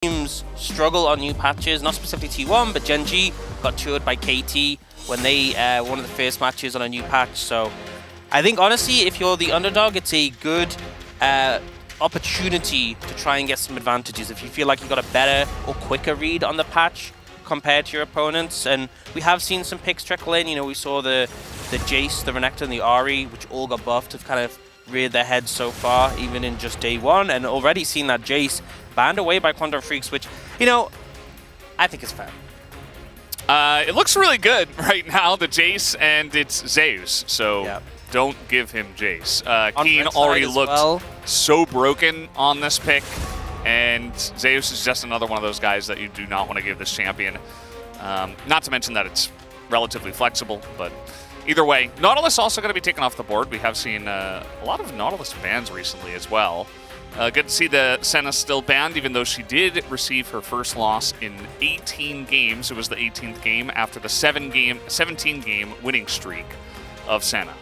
teams struggle on new patches, not specifically T1, but Gen G got toured by KT when they one of the first matches on a new patch. So I think honestly, if you're the underdog, it's a good opportunity to try and get some advantages. If you feel like you got a better or quicker read on the patch compared to your opponents, and we have seen some picks trickle in. You know, we saw the Jace, the Renekton, and the Ahri, which all got buffed, have kind of reared their heads so far, even in just day one, and already seen that Jace banned away by Quantum Freaks, which, you know, I think is fair. It looks really good right now, the Jace, and it's Zeus, so yeah. Don't give him Jace. Keen already looked so broken on this pick, and Zeus is just another one of those guys that you do not want to give this champion. Not to mention that it's relatively flexible, but either way, Nautilus also going to be taken off the board. We have seen a lot of Nautilus bans recently as well. Good to see the Senna still banned, even though she did receive her first loss in 18 games. It was the 18th game after the 17-game winning streak of Senna.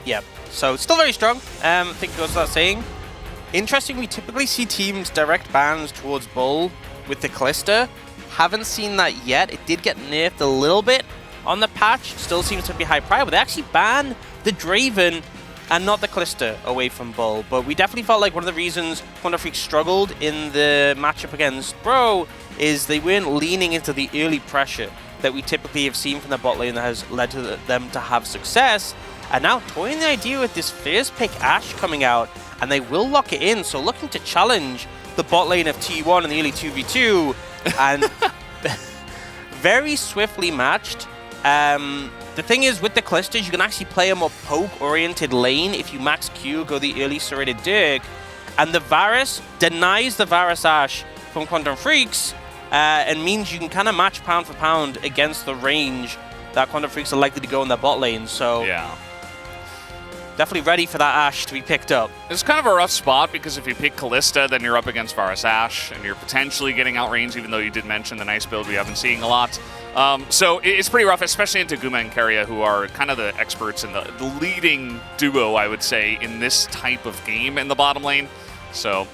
Yep, so still very strong. I think it goes without saying. Interesting, we typically see teams direct bans towards Bull with the Kalista. Haven't seen that yet. It did get nerfed a little bit on the patch. Still seems to be high prior, but they actually ban the Draven and not the Kalista away from Bull. But we definitely felt like one of the reasons Quantum Freak struggled in the matchup against Bro is they weren't leaning into the early pressure that we typically have seen from the bot lane that has led to them to have success. And now toying the idea with this first pick Ashe coming out, and they will lock it in. So looking to challenge the bot lane of T1 in the early 2v2, and very swiftly matched. The thing is, with the Calistas, you can actually play a more poke-oriented lane if you max Q, go the early serrated Dirk, and the Varus denies the Varus Ashe from Quantum Freaks, and means you can kind of match pound for pound against the range that Quantum Freaks are likely to go in their bot lane. So yeah, definitely ready for that Ashe to be picked up. It's kind of a rough spot because if you pick Kalista, then you're up against Varus Ashe, and you're potentially getting outranged, even though you did mention the nice build we have been seeing a lot. So it's pretty rough, especially into Guma and Keria, who are kind of the experts in the leading duo, I would say, in this type of game in the bottom lane. So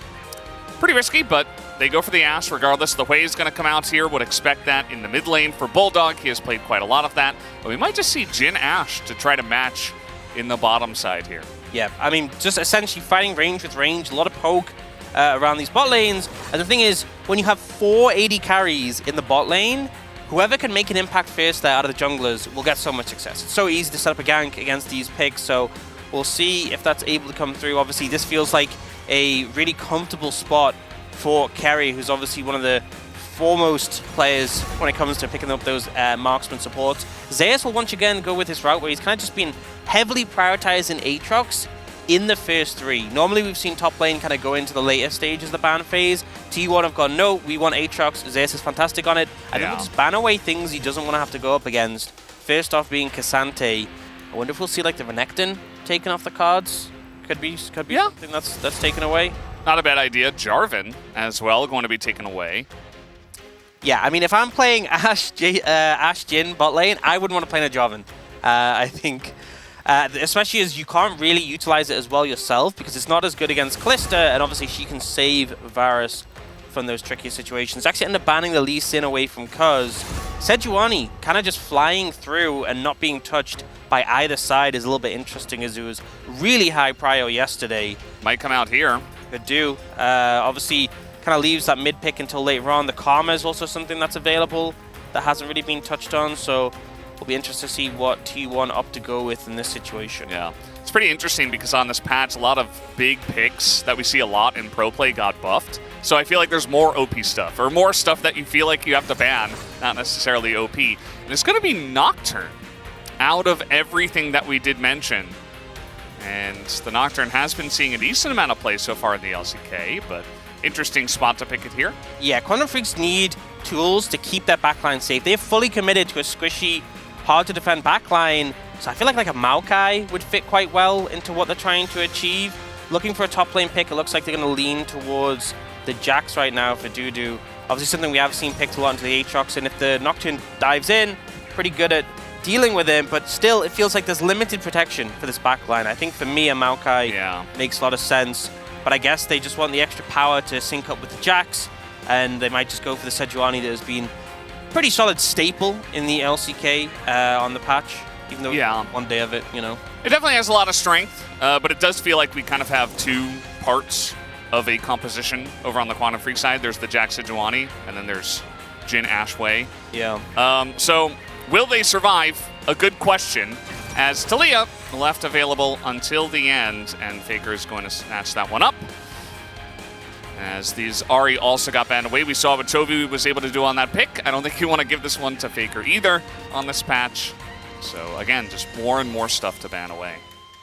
pretty risky, but they go for the Ashe regardless. The Hui is going to come out here. Would expect that in the mid lane for Bulldog. He has played quite a lot of that. But we might just see Jhin Ashe to try to match in the bottom side here. Yeah, I mean, just essentially fighting range with range, a lot of poke around these bot lanes. And the thing is, when you have 4 AD carries in the bot lane, whoever can make an impact first there out of the junglers will get so much success. It's so easy to set up a gank against these picks, so we'll see if that's able to come through. Obviously, this feels like a really comfortable spot for Keria, who's obviously one of the foremost players when it comes to picking up those marksman supports. Zeus will once again go with his route where he's kind of just been heavily prioritizing Aatrox in the first 3. Normally we've seen top lane kind of go into the later stages of the ban phase. T1 have gone, no, we want Aatrox. Zeus is fantastic on it. And then we'll just ban away things he doesn't want to have to go up against. First off being Cassante. I wonder if we'll see like the Renekton taken off the cards. Could be something that's taken away. Not a bad idea. Jarvan as well going to be taken away. Yeah, I mean, if I'm playing Ashe Jhin bot lane, I wouldn't want to play in a Jarvan. I think, especially as you can't really utilize it as well yourself because it's not as good against Kalista, and obviously she can save Varus from those tricky situations. Actually ended up banning the Lee Sin away from Cuz. Sejuani kind of just flying through and not being touched by either side is a little bit interesting, as it was really high prio yesterday. Might come out here. Could do. Obviously, kind of leaves that mid pick until later on. The Karma is also something that's available that hasn't really been touched on, so we'll be interested to see what T1 opt to go with in this situation. Yeah, it's pretty interesting because on this patch, a lot of big picks that we see a lot in pro play got buffed. So I feel like there's more OP stuff, or more stuff that you feel like you have to ban, not necessarily OP. And it's going to be Nocturne out of everything that we did mention. And the Nocturne has been seeing a decent amount of play so far in the LCK, but interesting spot to pick it here. Yeah, Quantum Freaks need tools to keep that backline safe. They're fully committed to a squishy, hard-to-defend backline, so I feel like a Maokai would fit quite well into what they're trying to achieve. Looking for a top lane pick, it looks like they're going to lean towards the Jax right now for Dudu. Obviously something we have seen picked a lot into the Aatrox, and if the Nocturne dives in, pretty good at dealing with him, but still it feels like there's limited protection for this backline. I think for me, a Maokai makes a lot of sense. But I guess they just want the extra power to sync up with the Jax. and they might just go for the Sejuani that has been pretty solid staple in the LCK on the patch, even though it's one day of it, you know. It definitely has a lot of strength, but it does feel like we kind of have two parts of a composition over on the Quantum Freak side. There's the Jack Sejuani, and then there's Jhin Ashway. Yeah. So will they survive? A good question, as Talia left available until the end, and Faker is going to snatch that one up. As these Ahri also got banned away. We saw what Chovy was able to do on that pick. I don't think you want to give this one to Faker either on this patch. So again, just more and more stuff to ban away.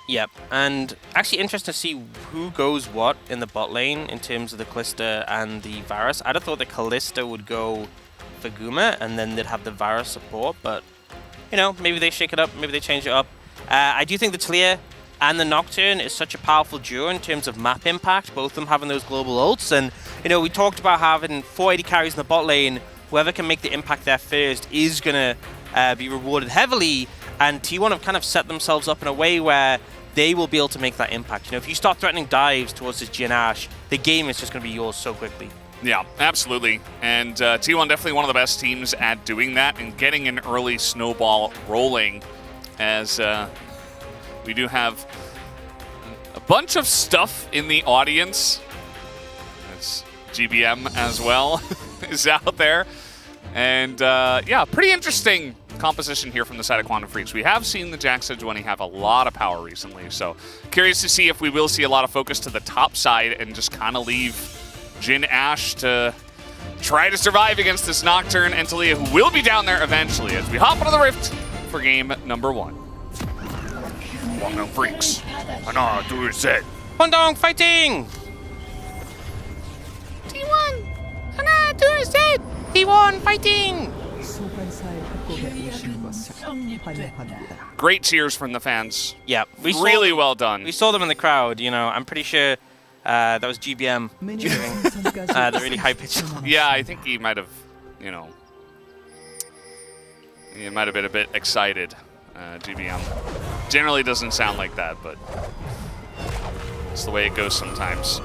Yep, and actually interesting to see who goes what in the bot lane in terms of the Kalista and the Varus. I'd have thought the Kalista would go for Guma, and then they'd have the Varus support, but, you know, maybe they shake it up, maybe they change it up. I do think the Talia and the Nocturne is such a powerful duo in terms of map impact, both of them having those global ults, and, you know, we talked about having 480 carries in the bot lane. Whoever can make the impact there first is going to be rewarded heavily, and T1 have kind of set themselves up in a way where they will be able to make that impact. You know, if you start threatening dives towards this Jhin Ash, the game is just going to be yours so quickly. Yeah, absolutely. And T1 definitely one of the best teams at doing that and getting an early snowball rolling, as we do have a bunch of stuff in the audience. That's GBM as well is out there. And yeah, pretty interesting composition here from the side of Quantum Freaks. We have seen the Jack Sejuani have a lot of power recently, so curious to see if we will see a lot of focus to the top side and just kind of leave Jhin Ash to try to survive against this Nocturne and Talia, who will be down there eventually, as we hop into the Rift for game number 1. Quantum Freaks, Hana do Z. Pondong fighting! T1, Hana do Z. T1 fighting! Great cheers from the fans. Yeah, really well done. We saw them in the crowd, you know. I'm pretty sure that was GBM cheering the really high-pitched. Yeah, I think he might have, you know, he might have been a bit excited, GBM. Generally doesn't sound like that, but it's the way it goes sometimes.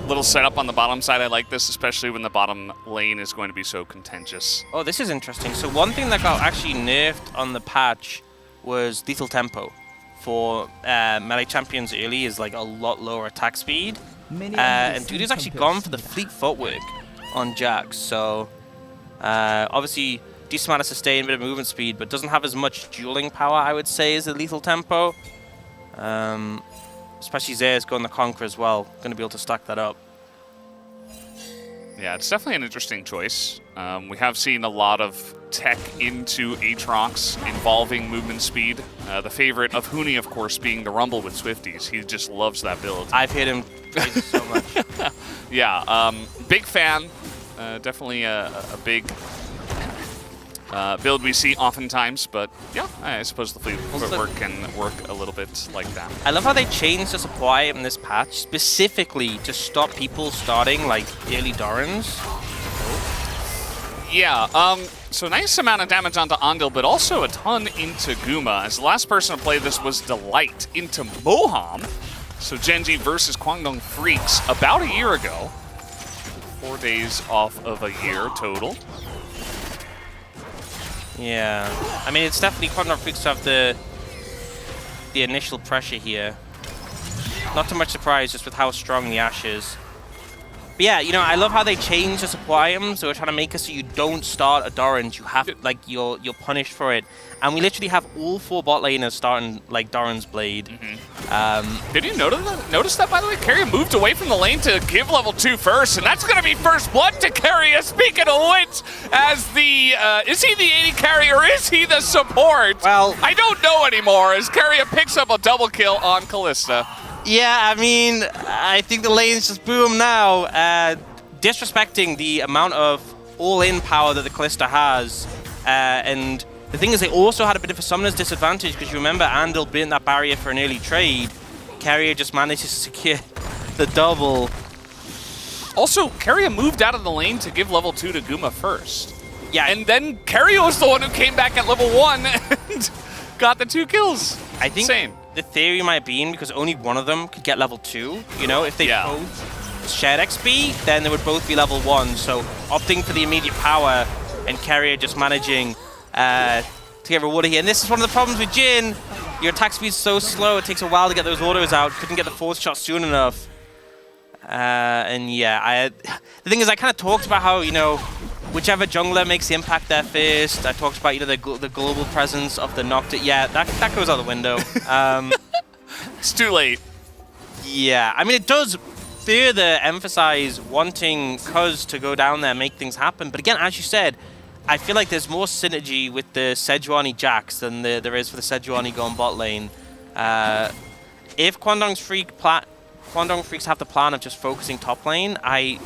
Little setup on the bottom side. I like this, especially when the bottom lane is going to be so contentious. Oh, this is interesting. So one thing that got actually nerfed on the patch was lethal tempo. For melee champions early is like a lot lower attack speed. And dude has actually gone for the fleet footwork on Jax. So obviously decent amount of sustain, bit of movement speed, but doesn't have as much dueling power, I would say, as the lethal tempo. Especially Zeus going the Conqueror as well. Going to be able to stack that up. Yeah, it's definitely an interesting choice. We have seen a lot of tech into Aatrox involving movement speed. The favorite of Huni, of course, being the Rumble with Swifties. He just loves that build. I've heard him praise it so much. Yeah, big fan. Definitely a big build we see oftentimes, but yeah, I suppose the fleet footwork can work a little bit like that. I love how they changed the supply in this patch specifically to stop people starting like early Dorans. Yeah, so nice amount of damage onto Andil, but also a ton into Guma, as the last person to play this was Delight into Moham. So Genji versus Kwangdong Freaks about a year ago. 4 days off of a year total. Yeah, I mean, it's definitely Kwangdong Freaks to have the initial pressure here. Not too much surprise just with how strong the Ashe is. But yeah, you know, I love how they changed the supply items. They were trying to make it so you don't start a Doran's. You have, like, you're punished for it. And we literally have all 4 bot laners starting, like, Doran's Blade. Did you notice that, by the way? Keria moved away from the lane to give level 2 first, and that's going to be first blood to Keria, speaking of which, as the, is he the AD carry or is he the support? Well, I don't know anymore, as Keria picks up a double kill on Kalista. Yeah, I mean, I think the lanes just boom now. Disrespecting the amount of all-in power that the Kalista has. And the thing is, they also had a bit of a summoner's disadvantage, because you remember Andil burnt that barrier for an early trade. Keria just managed to secure the double. Also, Keria moved out of the lane to give level 2 to Guma first. Yeah. And then Keria was the one who came back at level 1 and got the 2 kills. I think insane. The theory might be because only one of them could get level 2. You know, if they both shared XP, then they would both be level 1. So opting for the immediate power and Carrier just managing to get rewarded here. And this is one of the problems with Jhin. Your attack speed's so slow, it takes a while to get those autos out. Couldn't get the 4th shot soon enough. And yeah, the thing is, I kind of talked about how, you know, whichever jungler makes the impact there first. I talked about, you know, the global presence of the Nocturne. Yeah, that goes out the window. It's too late. Yeah, I mean, it does further emphasize wanting Cuz to go down there and make things happen. But again, as you said, I feel like there's more synergy with the Sejuani Jax than there is for the Sejuani going bot lane. If Kwangdong Freaks have the plan of just focusing top lane, I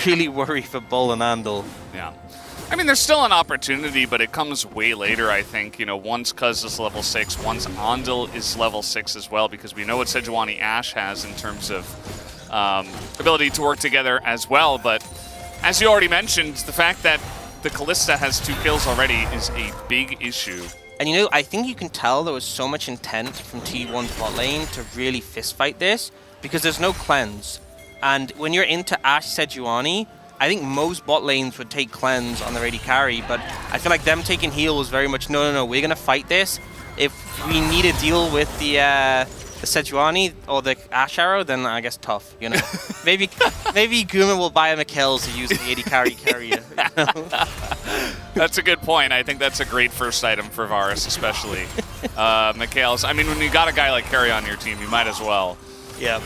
really worry for Bull and Andal. Yeah. I mean, there's still an opportunity, but it comes way later, I think. You know, once Cuz is level 6, once Andal is level 6 as well, because we know what Sejuani Ashe has in terms of ability to work together as well. But as you already mentioned, the fact that the Kalista has 2 kills already is a big issue. And you know, I think you can tell there was so much intent from T1's bot lane to really fistfight this, because there's no cleanse. And when you're into Ashe Sejuani, I think most bot lanes would take cleanse on their AD carry, but I feel like them taking heal was very much, no, we're going to fight this. If we need to deal with the Sejuani or the Ashe Arrow, then I guess tough, you know. maybe Guma will buy him a kills to use the AD carrier. You know? That's a good point. I think that's a great first item for Varus, especially. Mikhail's, I mean, when you got a guy like Carry on your team, you might as well. Yeah.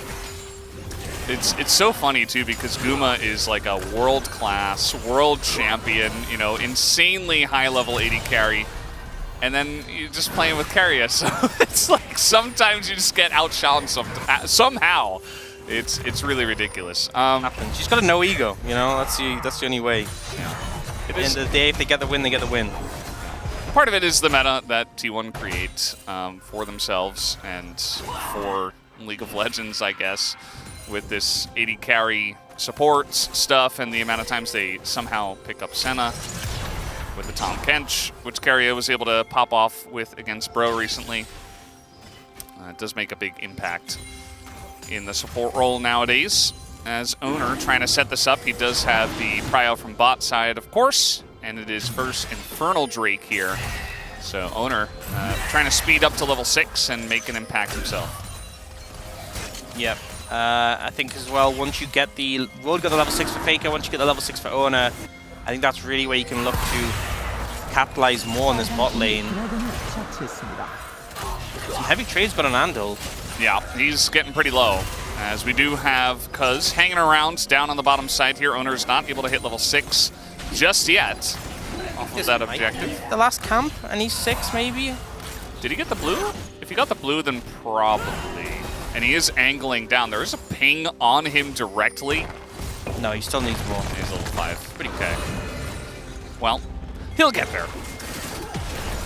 It's so funny, too, because Guma is like a world-class, world champion, you know, insanely high-level AD carry. And then you're just playing with Carrier, so it's like sometimes you just get outshone somehow. It's really ridiculous. She's got a no ego, you know. That's the only way. Yeah. At the end of the day, if they get the win, they get the win. Part of it is the meta that T1 creates for themselves and for League of Legends, I guess, with this AD carry supports stuff and the amount of times they somehow pick up Senna with the Tom Kench, which Carrier was able to pop off with against Bro recently. It does make a big impact in the support role nowadays. As Owner trying to set this up, he does have the prio from bot side, of course, and it is first Infernal Drake here. So Owner trying to speed up to level 6 and make an impact himself. Yep. I think as well, once you get the... We've already got the level 6 for Faker, once you get the level 6 for Owner, I think that's really where you can look to capitalize more on this bot lane. Some heavy trades got on Andal. Yeah, he's getting pretty low, as we do have Cuz hanging around down on the bottom side here. Owner's not able to hit level 6 just yet off of that objective. The last camp, and he's 6 maybe? Did he get the blue? If he got the blue, then probably. And he is angling down. There is a ping on him directly. No, he still needs more. He's level 5. Pretty okay. Well, he'll get there.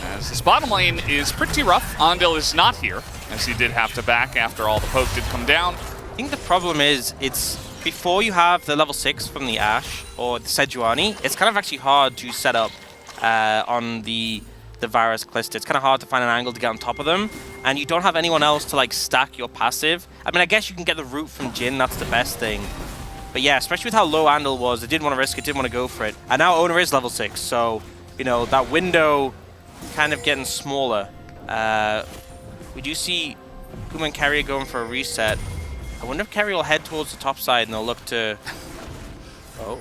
As this bottom lane is pretty rough. Andal is not here, as he did have to back after all the poke did come down. I think the problem is, it's before you have the level 6 from the Ashe or the Sejuani, it's kind of actually hard to set up on the Varus Kalista. It's kind of hard to find an angle to get on top of them, and you don't have anyone else to like stack your passive. I mean, I guess you can get the root from Jhin, that's the best thing. But yeah, especially with how low Andal was, they didn't want to risk it, didn't want to go for it. And now Owner is level 6, so, you know, that window kind of getting smaller. We do see Guma and Carrier going for a reset. I wonder if Carrier will head towards the top side and they'll look to... Oh.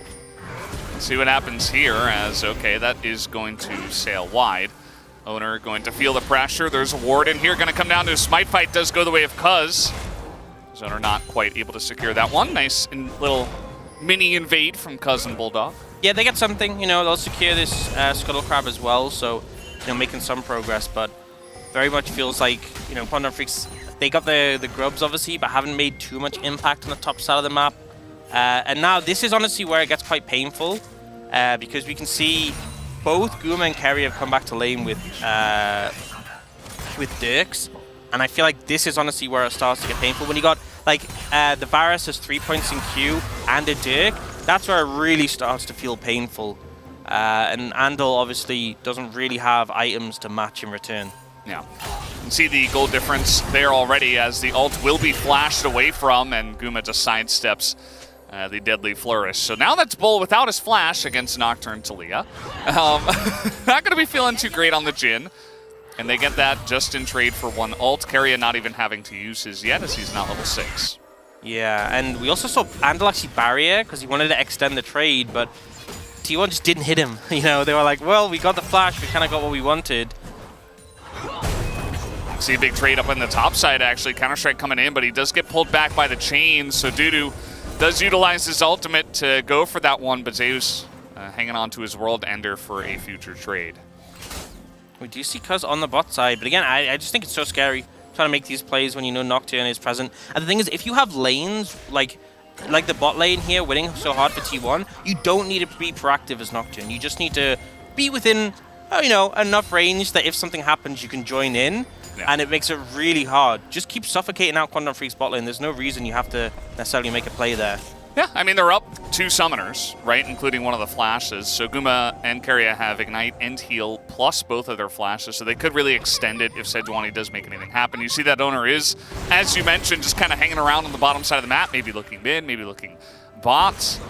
Let's see what happens here, as, okay, that is going to sail wide. Owner going to feel the pressure. There's a ward in here, going to come down to a smite fight. Does go the way of Cuz. Owner not quite able to secure that one. Nice little mini invade from Cuz and Bulldog. Yeah, they get something, you know, they'll secure this Scuttle Crab as well, so, you know, making some progress, but very much feels like, you know, Kwangdong Freaks, they got the grubs, obviously, but haven't made too much impact on the top side of the map. And now this is honestly where it gets quite painful, because we can see both Guma and Kerry have come back to lane with Dirks, and I feel like this is honestly where it starts to get painful. When you got, like, the Varus has 3 points in Q and a Dirk, that's where it really starts to feel painful. And Andal obviously doesn't really have items to match in return. Yeah. You can see the goal difference there already, as the ult will be flashed away from, and Guma just sidesteps the deadly flourish. So now that's Bull without his flash against Nocturne Talia. Not going to be feeling too great on the Jhin. And they get that just in trade for one ult. Keria not even having to use his yet as he's not level 6. Yeah, and we also saw Andal actually barrier because he wanted to extend the trade, but T1 just didn't hit him. You know, they were like, well, we got the flash, we kind of got what we wanted. See a big trade up on the top side, actually. Counter-Strike coming in, but he does get pulled back by the chain, so Dudu does utilize his ultimate to go for that one, but Zeus hanging on to his World Ender for a future trade. We do see Cuz on the bot side, but again, I just think it's so scary trying to make these plays when you know Nocturne is present. And the thing is, if you have lanes like the bot lane here winning so hard for T1, you don't need to be proactive as Nocturne. You just need to be within, you know, enough range that if something happens, you can join in. Yeah. And it makes it really hard. Just keep suffocating out Quantum Freak's bot lane. There's no reason you have to necessarily make a play there. Yeah, I mean, they're up 2 summoners, right, including one of the flashes. So Guma and Keria have Ignite and Heal plus both of their flashes, so they could really extend it if Sejuani does make anything happen. You see that Owner is, as you mentioned, just kind of hanging around on the bottom side of the map, maybe looking mid, maybe looking bot,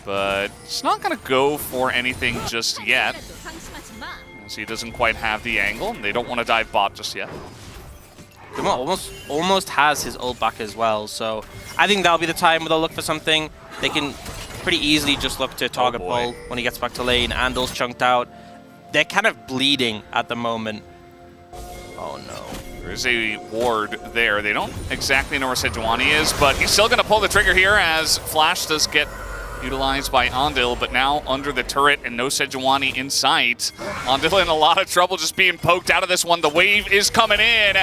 but it's not going to go for anything just yet. So he doesn't quite have the angle, and they don't want to dive bot just yet. Guma almost has his ult back as well, so I think that'll be the time where they'll look for something. They can pretty easily just look to target Bull when he gets back to lane. Andal's chunked out. They're kind of bleeding at the moment. Oh no. There's a ward there. They don't exactly know where Sejuani is, but he's still going to pull the trigger here as Flash does get utilized by Andal, but now under the turret and no Sejuani in sight. Andal in a lot of trouble just being poked out of this one. The wave is coming in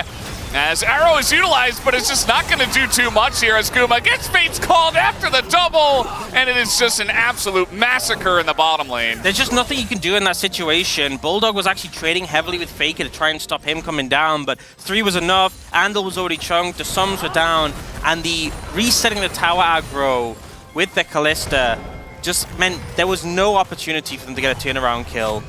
as Arrow is utilized, but it's just not going to do too much here as Guma gets Fates called after the double, and it is just an absolute massacre in the bottom lane. There's just nothing you can do in that situation. Bulldog was actually trading heavily with Faker to try and stop him coming down, but 3 was enough. Andal was already chunked, the sums were down, and the resetting the tower aggro with the Kalista just meant there was no opportunity for them to get a turnaround kill.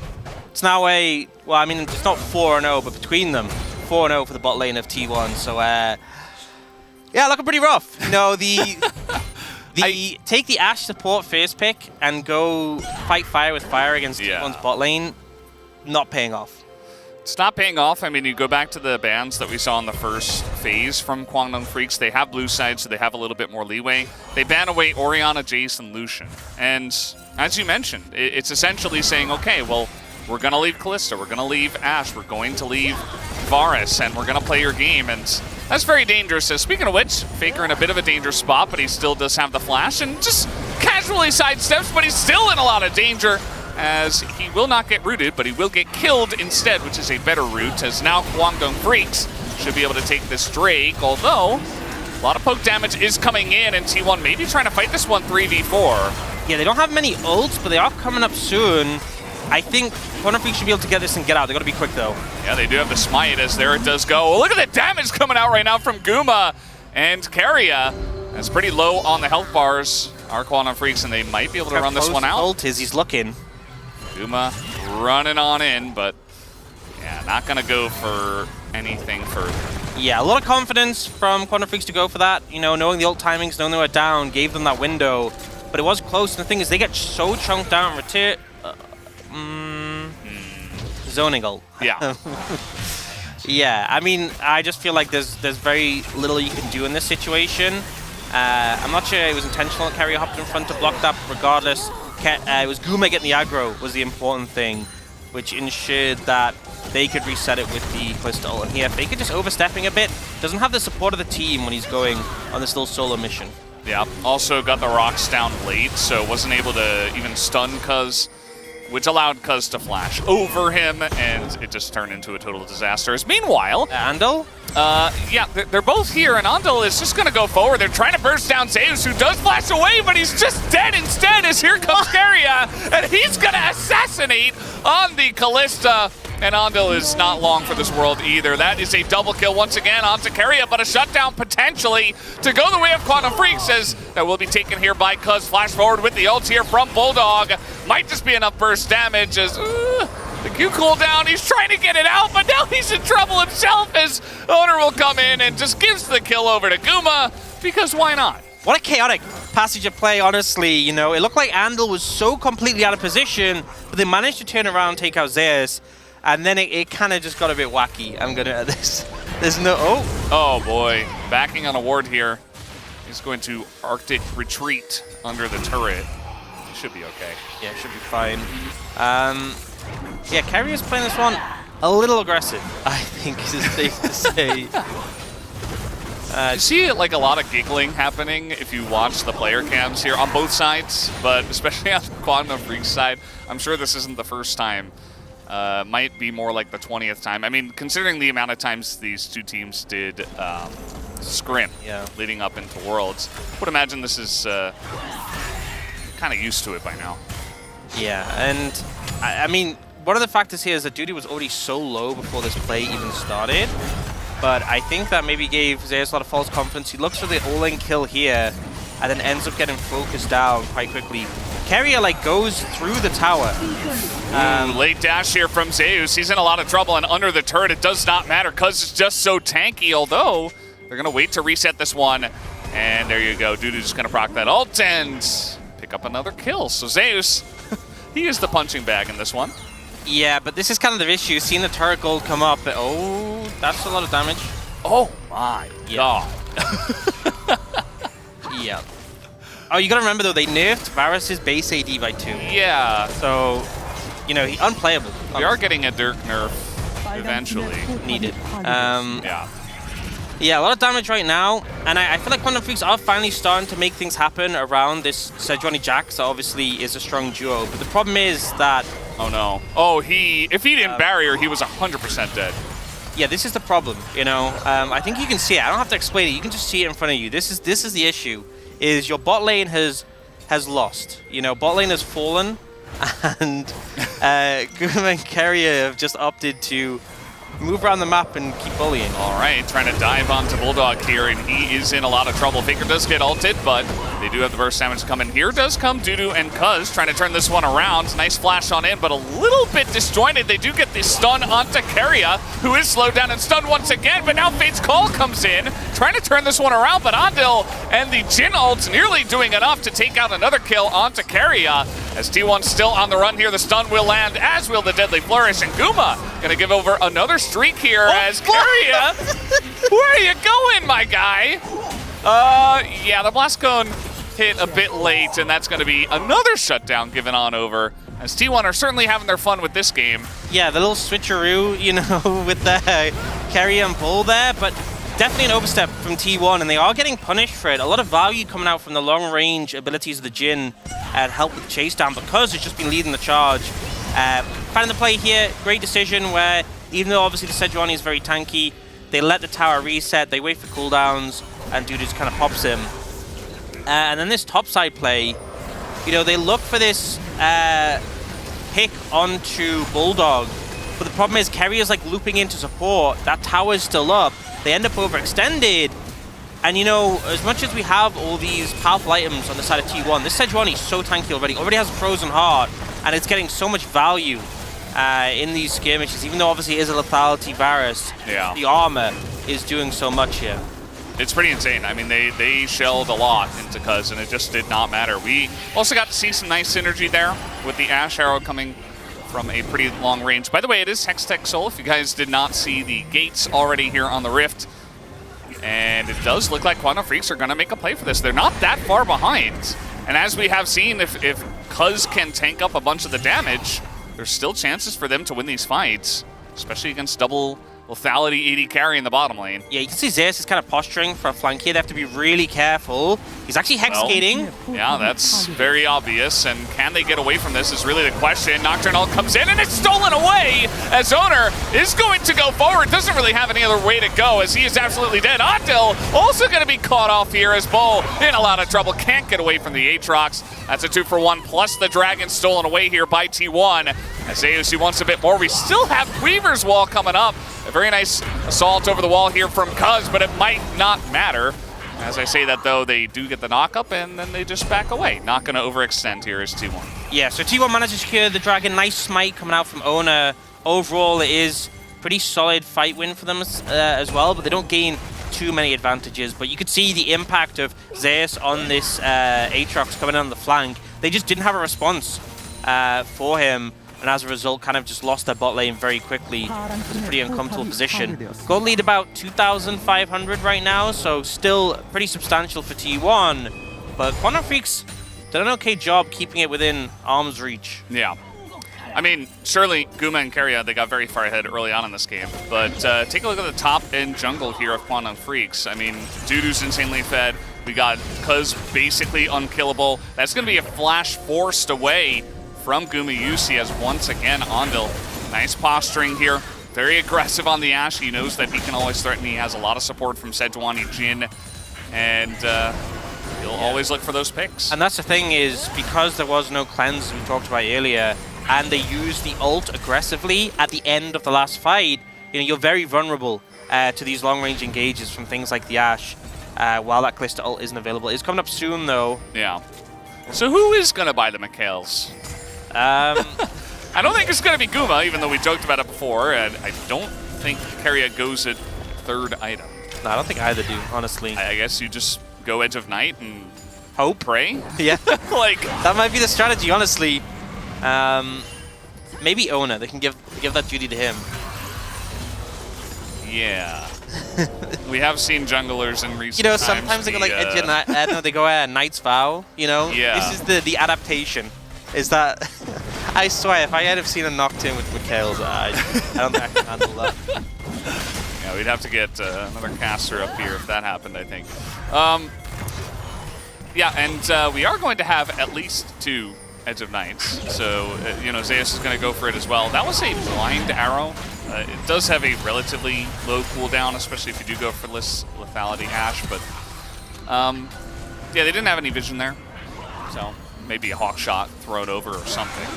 It's now well, I mean, it's not 4-0, but between them, 4-0 for the bot lane of T1. So, yeah, looking pretty rough. You know, take the Ashe support first pick and go fight fire with fire against T1's bot lane, not paying off. It's not paying off. I mean, you go back to the bans that we saw in the first phase from Kwangdong Freaks. They have blue side, so they have a little bit more leeway. They ban away Orianna, Jace, and Lucian. And as you mentioned, it's essentially saying, okay, well, we're going to leave Kalista, we're going to leave Ashe, we're going to leave Varus, and we're going to play your game. And that's very dangerous. So speaking of which, Faker in a bit of a dangerous spot, but he still does have the flash and just casually sidesteps, but he's still in a lot of danger, as he will not get rooted, but he will get killed instead, which is a better route, as now Kwangdong Freaks should be able to take this Drake, although a lot of poke damage is coming in, and T1 maybe trying to fight this one 3v4. Yeah, they don't have many ults, but they are coming up soon. I think Quantum Freaks should be able to get this and get out. They got to be quick, though. Yeah, they do have the smite, as there it does go. Oh, look at the damage coming out right now from Guma and Keria. That's pretty low on the health bars, our Quantum Freaks, and they might be able to run this one out. Ult is he's looking. Guma running on in, but yeah, not going to go for anything further. Yeah, a lot of confidence from Quantum Freaks to go for that. You know, knowing the ult timings, knowing they were down, gave them that window. But it was close, and the thing is, they get so chunked out and return. Zoning ult. Yeah. Yeah, I mean, I just feel like there's very little you can do in this situation. I'm not sure it was intentional that Keria hopped in front to block that, but regardless, it was Guma getting the aggro was the important thing, which ensured that they could reset it with the Kalista ult. And here, Faker just overstepping a bit, doesn't have the support of the team when he's going on this little solo mission. Yeah, also got the rocks down late, so wasn't able to even stun Cuz, which allowed Cuz to flash over him, and it just turned into a total disaster. Meanwhile, Andal? Yeah, they're both here, and Andal is just going to go forward. They're trying to burst down Zeus, who does flash away, but he's just dead instead, as here comes Keria, and he's going to assassinate on the Kalista. And Andal is not long for this world either. That is a double kill once again onto Keria, but a shutdown potentially to go the way of Quantum Freaks, as that will be taken here by Cuz. Flash forward with the ult here from Bulldog. Might just be enough burst damage as the Q cooldown, he's trying to get it out, but now he's in trouble himself, as Owner will come in and just gives the kill over to Guma, because why not? What a chaotic passage of play, honestly. You know, it looked like Andal was so completely out of position, but they managed to turn around and take out Zeus. And then it kind of just got a bit wacky. I'm going to... There's no... Oh, boy. Backing on a ward here. He's going to Arctic retreat under the turret. He should be okay. Yeah, should be fine. Yeah, Carrier's playing this one a little aggressive, I think is safe to say. You see like a lot of giggling happening if you watch the player cams here on both sides, but especially on the Quantum Freak's side. I'm sure this isn't the first time. Might be more like the 20th time. I mean, considering the amount of times these two teams did scrim leading up into Worlds, I would imagine this is kind of used to it by now. Yeah, and I mean, one of the factors here is that Duty was already so low before this play even started. But I think that maybe gave Zeus a lot of false confidence. He looks for the all-in kill here, and then ends up getting focused down quite quickly. Carrier, like, goes through the tower. Late dash here from Zeus. He's in a lot of trouble, and under the turret, it does not matter because it's just so tanky, although they're going to wait to reset this one. And there you go. Dudu's just going to proc that ult and pick up another kill. So Zeus, he is the punching bag in this one. Yeah, but this is kind of the issue. Seeing the turret gold come up, oh, that's a lot of damage. Oh my god. Yeah. Oh, you gotta remember though, they nerfed Varus' base AD by 2. Yeah. So, you know, unplayable. We are getting a Dirk nerf eventually. Needed. Yeah. Yeah, a lot of damage right now, and I feel like Quantum Freaks are finally starting to make things happen around this Sejuani Jax. That obviously is a strong duo, but the problem is that... Oh no. Oh, if he didn't barrier, he was 100% dead. Yeah, this is the problem, you know. I think you can see it. I don't have to explain it. You can just see it in front of you. This is the issue, is your bot lane has lost. You know, bot lane has fallen, and Guma and Carrier have just opted to move around the map and keep bullying. All right, trying to dive onto Bulldog here, and he is in a lot of trouble. Faker does get ulted, but they do have the burst damage coming. Here does come Dudu and Cuz trying to turn this one around. Nice flash on in, but a little bit disjointed. They do get the stun onto Carrier, who is slowed down and stunned once again, but now Fate's Call comes in, trying to turn this one around, but Andil and the Jhin ult nearly doing enough to take out another kill onto Carrier. As T1's still on the run here, the stun will land, as will the Deadly Flourish, and Guma gonna give over another streak here as Carrier. Where are you going, my guy? Yeah, the Blast Cone hit a bit late, and that's gonna be another shutdown given on over, as T1 are certainly having their fun with this game. Yeah, the little switcheroo, you know, with the Carrier and Bull there, but definitely an overstep from T1, and they are getting punished for it. A lot of value coming out from the long-range abilities of the Jhin and help with the chase down, because it's just been leading the charge. Finding the play here, great decision where, even though obviously the Sejuani is very tanky, they let the tower reset, they wait for cooldowns, and Dude just kind of pops him. And then this topside play, you know, they look for this pick onto Bulldog, but the problem is Carrier's like looping into support, that tower's still up, they end up overextended, and you know, as much as we have all these powerful items on the side of T1, this Sejuani is so tanky already has a Frozen Heart, and it's getting so much value in these skirmishes, even though obviously it is a lethality Varus, the armor is doing so much here. It's pretty insane. I mean, they shelled a lot into Cuz, and it just did not matter. We also got to see some nice synergy there with the Ash Arrow coming from a pretty long range. By the way, it is Hextech Soul, if you guys did not see the gates already here on the Rift. And it does look like Quantum Freaks are going to make a play for this. They're not that far behind. And as we have seen, if Cuz can tank up a bunch of the damage, there's still chances for them to win these fights, especially against double lethality AD carry in the bottom lane. Yeah, you can see Zeus is kind of posturing for a flank here. They have to be really careful. He's actually hex skating. Yeah, that's very obvious. And can they get away from this is really the question. Nocturne ult comes in and it's stolen away as Owner is going to go forward. Doesn't really have any other way to go as he is absolutely dead. Andil also going to be caught off here as Bull in a lot of trouble. Can't get away from the Aatrox. That's a 2-for-1 plus the Dragon stolen away here by T1. As AOC wants a bit more, we still have Weaver's Wall coming up. A very nice assault over the wall here from Cuz, but it might not matter. As I say that, though, they do get the knock-up, and then they just back away. Not going to overextend here as T1. Yeah, so T1 managed to secure the Dragon. Nice smite coming out from Owner. Overall, it is pretty solid fight win for them as well, but they don't gain too many advantages, but you could see the impact of Zeus on this Aatrox coming on the flank. They just didn't have a response for him, and as a result, kind of just lost their bot lane very quickly. It was a pretty uncomfortable position. Gold lead about 2,500 right now, so still pretty substantial for T1, but Quantum Freaks did an okay job keeping it within arm's reach. Yeah. I mean, surely Guma and Keria, they got very far ahead early on in this game. But take a look at the top end jungle here of Quantum Freaks. I mean, Dudu's insanely fed. We got Cuz basically unkillable. That's going to be a flash forced away from Guma Yusi as once again Andal. Nice posturing here. Very aggressive on the Ashe. He knows that he can always threaten. He has a lot of support from Sejuani Jhin. And he'll always look for those picks. And that's the thing is, because there was no cleanse we talked about earlier, and they used the ult aggressively at the end of the last fight, you know, you're very vulnerable to these long-range engages from things like the Ashe, while that Calista ult isn't available. It's coming up soon, though. Yeah. So who is going to buy the Mikhails? I don't think it's going to be Guma, even though we joked about it before, and I don't think Keria goes at third item. No, I don't think either do, honestly. I guess you just go Edge of Night and hope. Pray? Yeah. Like, that might be the strategy, honestly. Maybe Ona. They can give that duty to him. Yeah. We have seen junglers in recent times. You know, sometimes they go like Edge of Night. No, they go Knight's Vow. You know. Yeah. This is the adaptation. Is that? I swear, if I had have seen a Nocturne with Mikhails, I don't think I can handle that. Yeah, we'd have to get another caster up here if that happened, I think. Yeah, and we are going to have at least 2 Edge of Nights, so, you know, Zeus is going to go for it as well. That was a blind arrow. It does have a relatively low cooldown, especially if you do go for lethality Ashe, but, yeah, they didn't have any vision there, so maybe a hawk shot thrown over or something.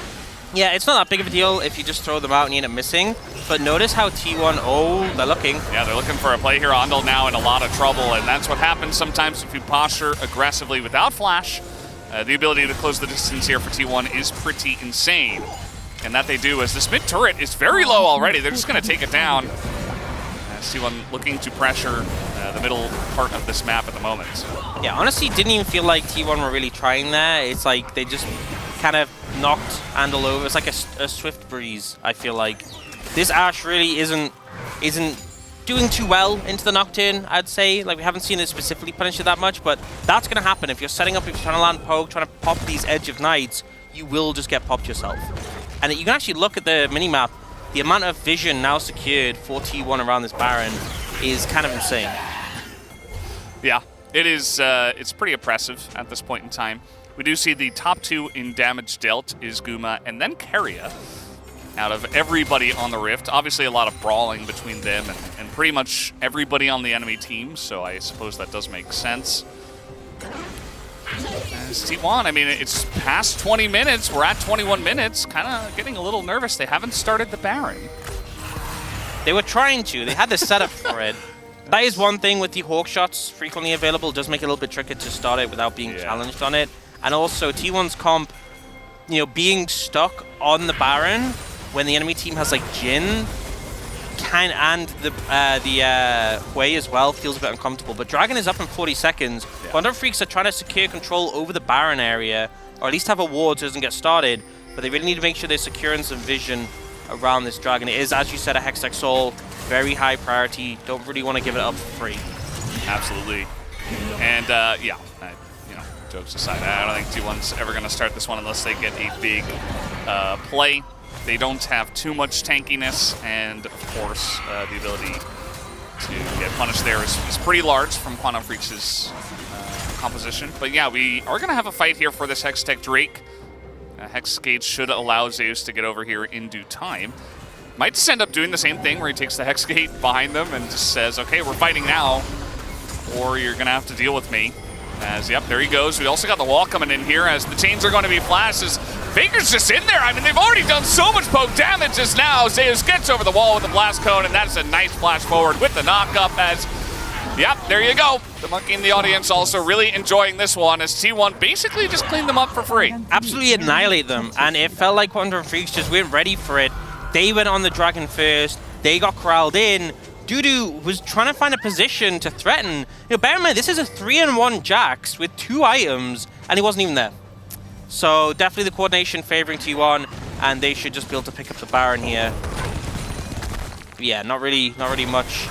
Yeah, it's not that big of a deal if you just throw them out and you end up missing, but notice how T1, oh, they're looking. Yeah, they're looking for a play here. Andal now in a lot of trouble, and that's what happens sometimes if you posture aggressively without flash. The ability to close the distance here for T1 is pretty insane. And that they do as this mid turret is very low already. They're just going to take it down. T1 looking to pressure the middle part of this map at the moment. Yeah, honestly, didn't even feel like T1 were really trying there. It's like they just kind of knocked Andal over. It's like a swift breeze, I feel like. This Ashe really isn't doing too well into the Nocturne, I'd say. Like, we haven't seen it specifically punish it that much, but that's going to happen. If you're setting up, if you're trying to land poke, trying to pop these Edge of Nights, you will just get popped yourself. And you can actually look at the minimap. The amount of vision now secured for T1 around this Baron is kind of insane. Yeah, it is. It's pretty oppressive at this point in time. We do see the top 2 in damage dealt is Guma and then Keria. Out of everybody on the Rift, obviously a lot of brawling between them and pretty much everybody on the enemy team, so I suppose that does make sense. As T1, I mean, it's past 20 minutes. We're at 21 minutes. Kind of getting a little nervous. They haven't started the Baron. They were trying to. They had the setup for it. That is one thing with the hawk shots frequently available. It does make it a little bit tricky to start it without being challenged on it. And also, T1's comp, you know, being stuck on the Baron when the enemy team has like Jhin and the Hui as well feels a bit uncomfortable. But Dragon is up in 40 seconds. Yeah. Quantum Freaks are trying to secure control over the Baron area, or at least have a ward so it doesn't get started. But they really need to make sure they're securing some vision around this Dragon. It is, as you said, a Hextech Soul. Very high priority. Don't really want to give it up for free. Absolutely. And yeah, you know, jokes aside, I don't think T1's ever going to start this one unless they get a big play. They don't have too much tankiness, and of course, the ability to get punished there is pretty large from Quantum Freaks' composition. But yeah, we are going to have a fight here for this Hextech Drake. Hex Gate should allow Zeus to get over here in due time. Might just end up doing the same thing where he takes the Hex Gate behind them and just says, okay, we're fighting now, or you're going to have to deal with me. As, yep, there he goes. We also got the wall coming in here as the chains are going to be flashed. As Faker's just in there. I mean, they've already done so much poke damage just now. Zeus gets over the wall with the blast cone, and that's a nice flash forward with the knock-up as, yep, there you go. The monkey in the audience also really enjoying this one as T1 basically just cleaned them up for free. Absolutely annihilate them, and it felt like Quantum Freaks just weren't ready for it. They went on the Dragon first. They got corralled in. Dudu was trying to find a position to threaten. Bear in mind, this is a 3-in-1 Jax with 2 items, and he wasn't even there. So definitely the coordination favoring T1, and they should just be able to pick up the Baron here. Yeah, not really much.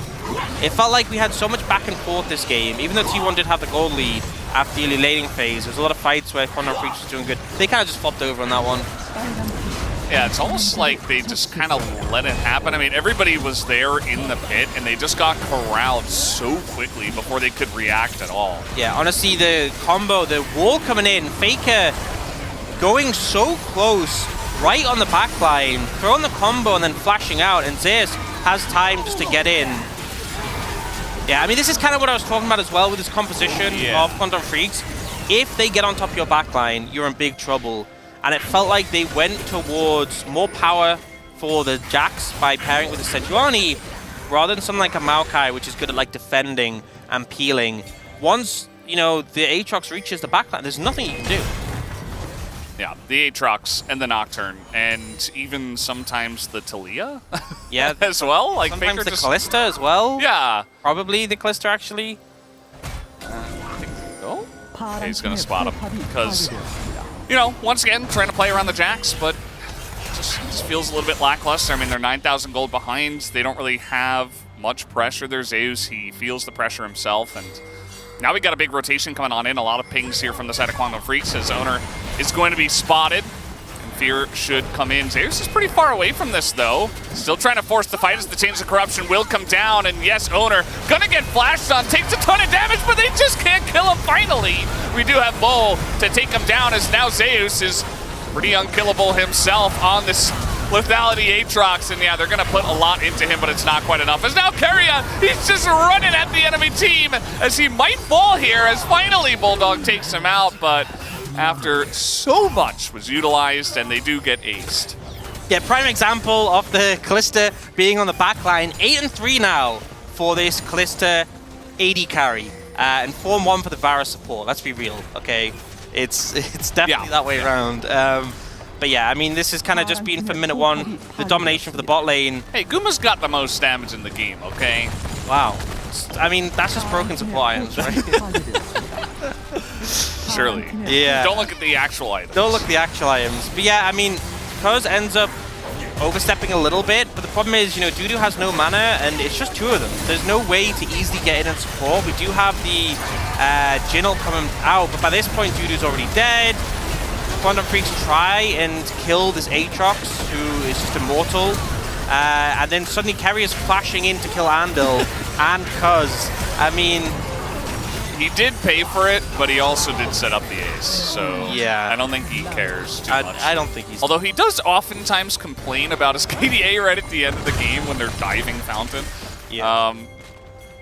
It felt like we had so much back and forth this game. Even though T1 did have the gold lead after the early laning phase, there's a lot of fights where QuantumFreaks was doing good. They kind of just flopped over on that one. Yeah, it's almost like they just kind of let it happen. I mean, everybody was there in the pit, and they just got corralled so quickly before they could react at all. Yeah, honestly, the combo, the wall coming in, Faker going so close, right on the back line, throwing the combo and then flashing out, and Zeus has time just to get in. Yeah, I mean, this is kind of what I was talking about as well with this composition of QuantumFreaks. If they get on top of your backline, you're in big trouble. And it felt like they went towards more power for the Jax by pairing with the Sejuani, rather than something like a Maokai, which is good at like defending and peeling. Once, the Aatrox reaches the backline, there's nothing you can do. Yeah, the Aatrox and the Nocturne, and even sometimes the Talia as well. Like sometimes Faker the Callista as well. Yeah. Probably the Callista, actually. Okay, he's going to spot him because, once again, trying to play around the Jax, but just feels a little bit lackluster. I mean, they're 9,000 gold behind. They don't really have much pressure. There's Zeus. He feels the pressure himself, and now we got a big rotation coming on in. A lot of pings here from the side of QuantumFreaks. His owner is going to be spotted, and Fear should come in. Zeus is pretty far away from this, though. Still trying to force the fight as the Chains of Corruption will come down, and yes, owner gonna get flashed on, takes a ton of damage, but they just can't kill him finally. We do have Mole to take him down, as now Zeus is pretty unkillable himself on this lethality Aatrox, and yeah, they're gonna put a lot into him, but it's not quite enough. As now Keria, he's just running at the enemy team as he might fall here, as finally Bulldog takes him out, but after so much was utilized, and they do get aced. Yeah, prime example of the Callista being on the backline. 8-3 now for this Callista AD carry, and 4-1 for the Varus support. Let's be real, okay? It's definitely that way around. But yeah, I mean, this has kind of just been from minute one, the domination for the bot lane. Hey, Guma's got the most damage in the game, okay? Wow. I mean, that's just broken support items, right? Surely. Yeah. Don't look at the actual items. Don't look at the actual items. But yeah, I mean, Kuz ends up overstepping a little bit, but the problem is, Dudu has no mana, and it's just 2 of them. There's no way to easily get in and support. We do have the Jin'l coming out, but by this point, Dudu's already dead. QuantumFreaks try and kill this Aatrox, who is just immortal. And then suddenly Kerry is flashing in to kill Andal and Kuz. I mean, he did pay for it, but he also did set up the ace, so yeah, I don't think he cares too much. I don't think he's... Although he does oftentimes complain about his KDA right at the end of the game when they're diving Fountain. Yeah.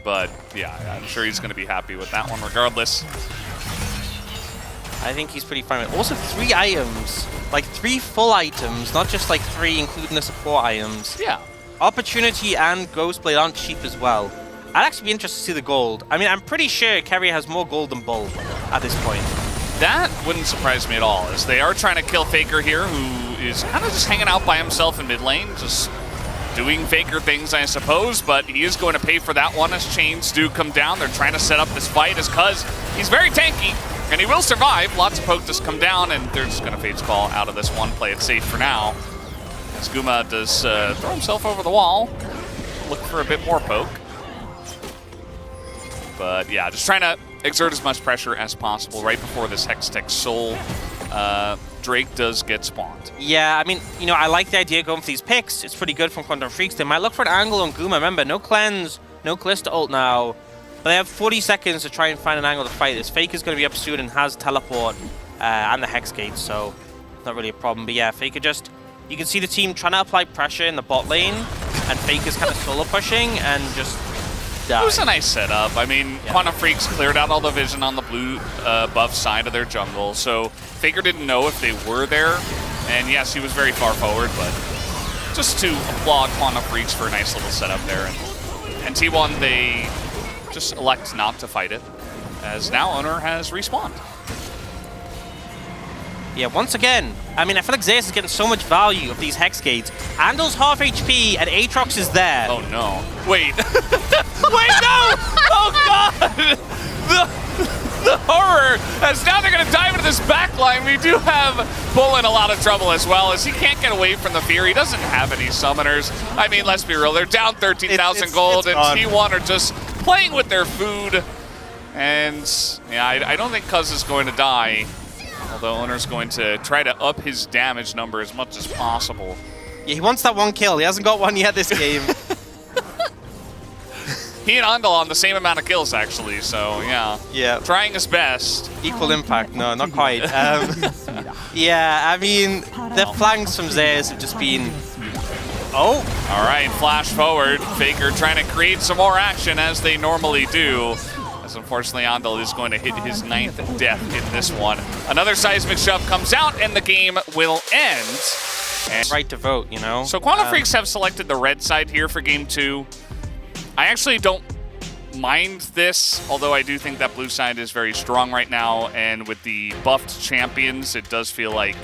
But yeah, I'm sure he's going to be happy with that one regardless. I think he's pretty fine with it. Also 3 items, like 3 full items, not just like 3 including the support items. Yeah. Opportunity and Ghostblade aren't cheap as well. I'd actually be interested to see the gold. I mean, I'm pretty sure Kerry has more gold than Bull at this point. That wouldn't surprise me at all, as they are trying to kill Faker here, who is kind of just hanging out by himself in mid lane, just doing Faker things, I suppose, but he is going to pay for that one as chains do come down. They're trying to set up this fight as Kuz, he's very tanky, and he will survive. Lots of poke just come down, and they're just going to Fate's Call out of this one, play it safe for now. As Guma does throw himself over the wall, look for a bit more poke. But yeah, just trying to exert as much pressure as possible right before this Hextech Soul. Drake does get spawned. Yeah, I mean, I like the idea of going for these picks. It's pretty good from QuantumFreaks. They might look for an angle on Guma. Remember, no cleanse, no Callista ult now. But they have 40 seconds to try and find an angle to fight this. Faker's going to be up soon and has teleport and the Hex Gate, so not really a problem. But yeah, Faker just... You can see the team trying to apply pressure in the bot lane, and Faker's kind of solo pushing and just... It was a nice setup. I mean, QuantumFreaks cleared out all the vision on the blue buff side of their jungle, so Faker didn't know if they were there. And yes, he was very far forward, but just to applaud QuantumFreaks for a nice little setup there. And T1, they just elect not to fight it, as now Owner has respawned. Yeah, once again, I mean, I feel like Zeus is getting so much value of these Hex Gates. Andal's half HP and Aatrox is there. Oh no. Wait. Wait, no! Oh god! The horror! As now they're gonna dive into this backline. We do have Bull in a lot of trouble as well, as he can't get away from the fear. He doesn't have any summoners. I mean, let's be real, they're down 13,000 gold, and T1 are just playing with their food. And yeah, I don't think Cuz is going to die. Although ONER'S going to try to up his damage number as much as possible. Yeah, he wants that one kill. He hasn't got one yet this game. He and Andal on the same amount of kills, actually, so yeah. Yeah. Trying his best. Equal impact. No, not quite. Yeah, I mean, the flanks from Zeus have just been... Oh! All right, flash forward. Faker trying to create some more action, as they normally do. As unfortunately, Andal is going to hit his 9th death in this one. Another seismic shove comes out, and the game will end. And right to vote, you know? So Quantum Freaks have selected the red side here for game 2. I actually don't mind this, although I do think that blue side is very strong right now, and with the buffed champions, it does feel like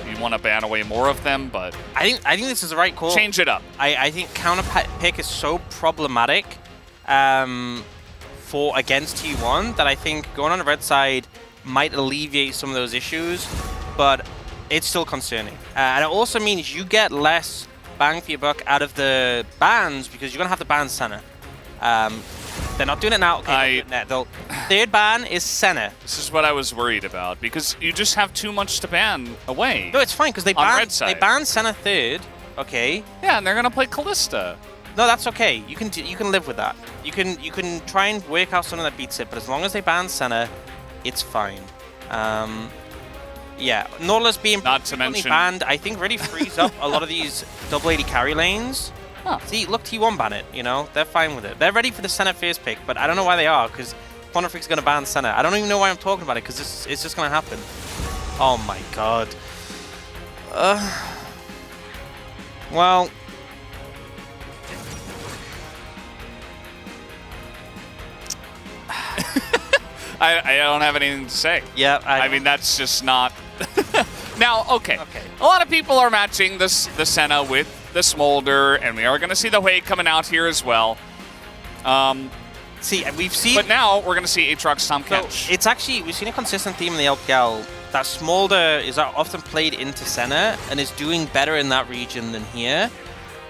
you want to ban away more of them, but... I think this is the right call. Change it up. I think counter pick is so problematic for against T1 that I think going on the red side might alleviate some of those issues, but it's still concerning. And it also means you get less bang for your buck out of the bans because you're going to have to ban Senna. They're not doing it now. Okay, they'll third ban is Senna. This is what I was worried about, because you just have too much to ban away. No, it's fine, because they ban Senna third, okay? Yeah, and they're going to play Callista. No, that's okay. You can live with that. You can try and work out something that beats it, but as long as they ban Senna, it's fine. Yeah, Nautilus being banned, I think really frees up a lot of these double AD carry lanes. Huh. See, look, T1 ban it, you know? They're fine with it. They're ready for the Senna first pick, but I don't know why they are, because Quantum Freak's going to ban Senna. I don't even know why I'm talking about it, because it's just going to happen. Oh my god. Well... I don't have anything to say. Yeah, I mean, that's just not... Now, okay. A lot of people are matching the Senna with the Smolder, and we are going to see the Wade coming out here as well. See, we've seen... But now, we're going to see Aatrox Tom Catch. It's actually... We've seen a consistent theme in the LPL that Smolder is often played into Senna and is doing better in that region than here.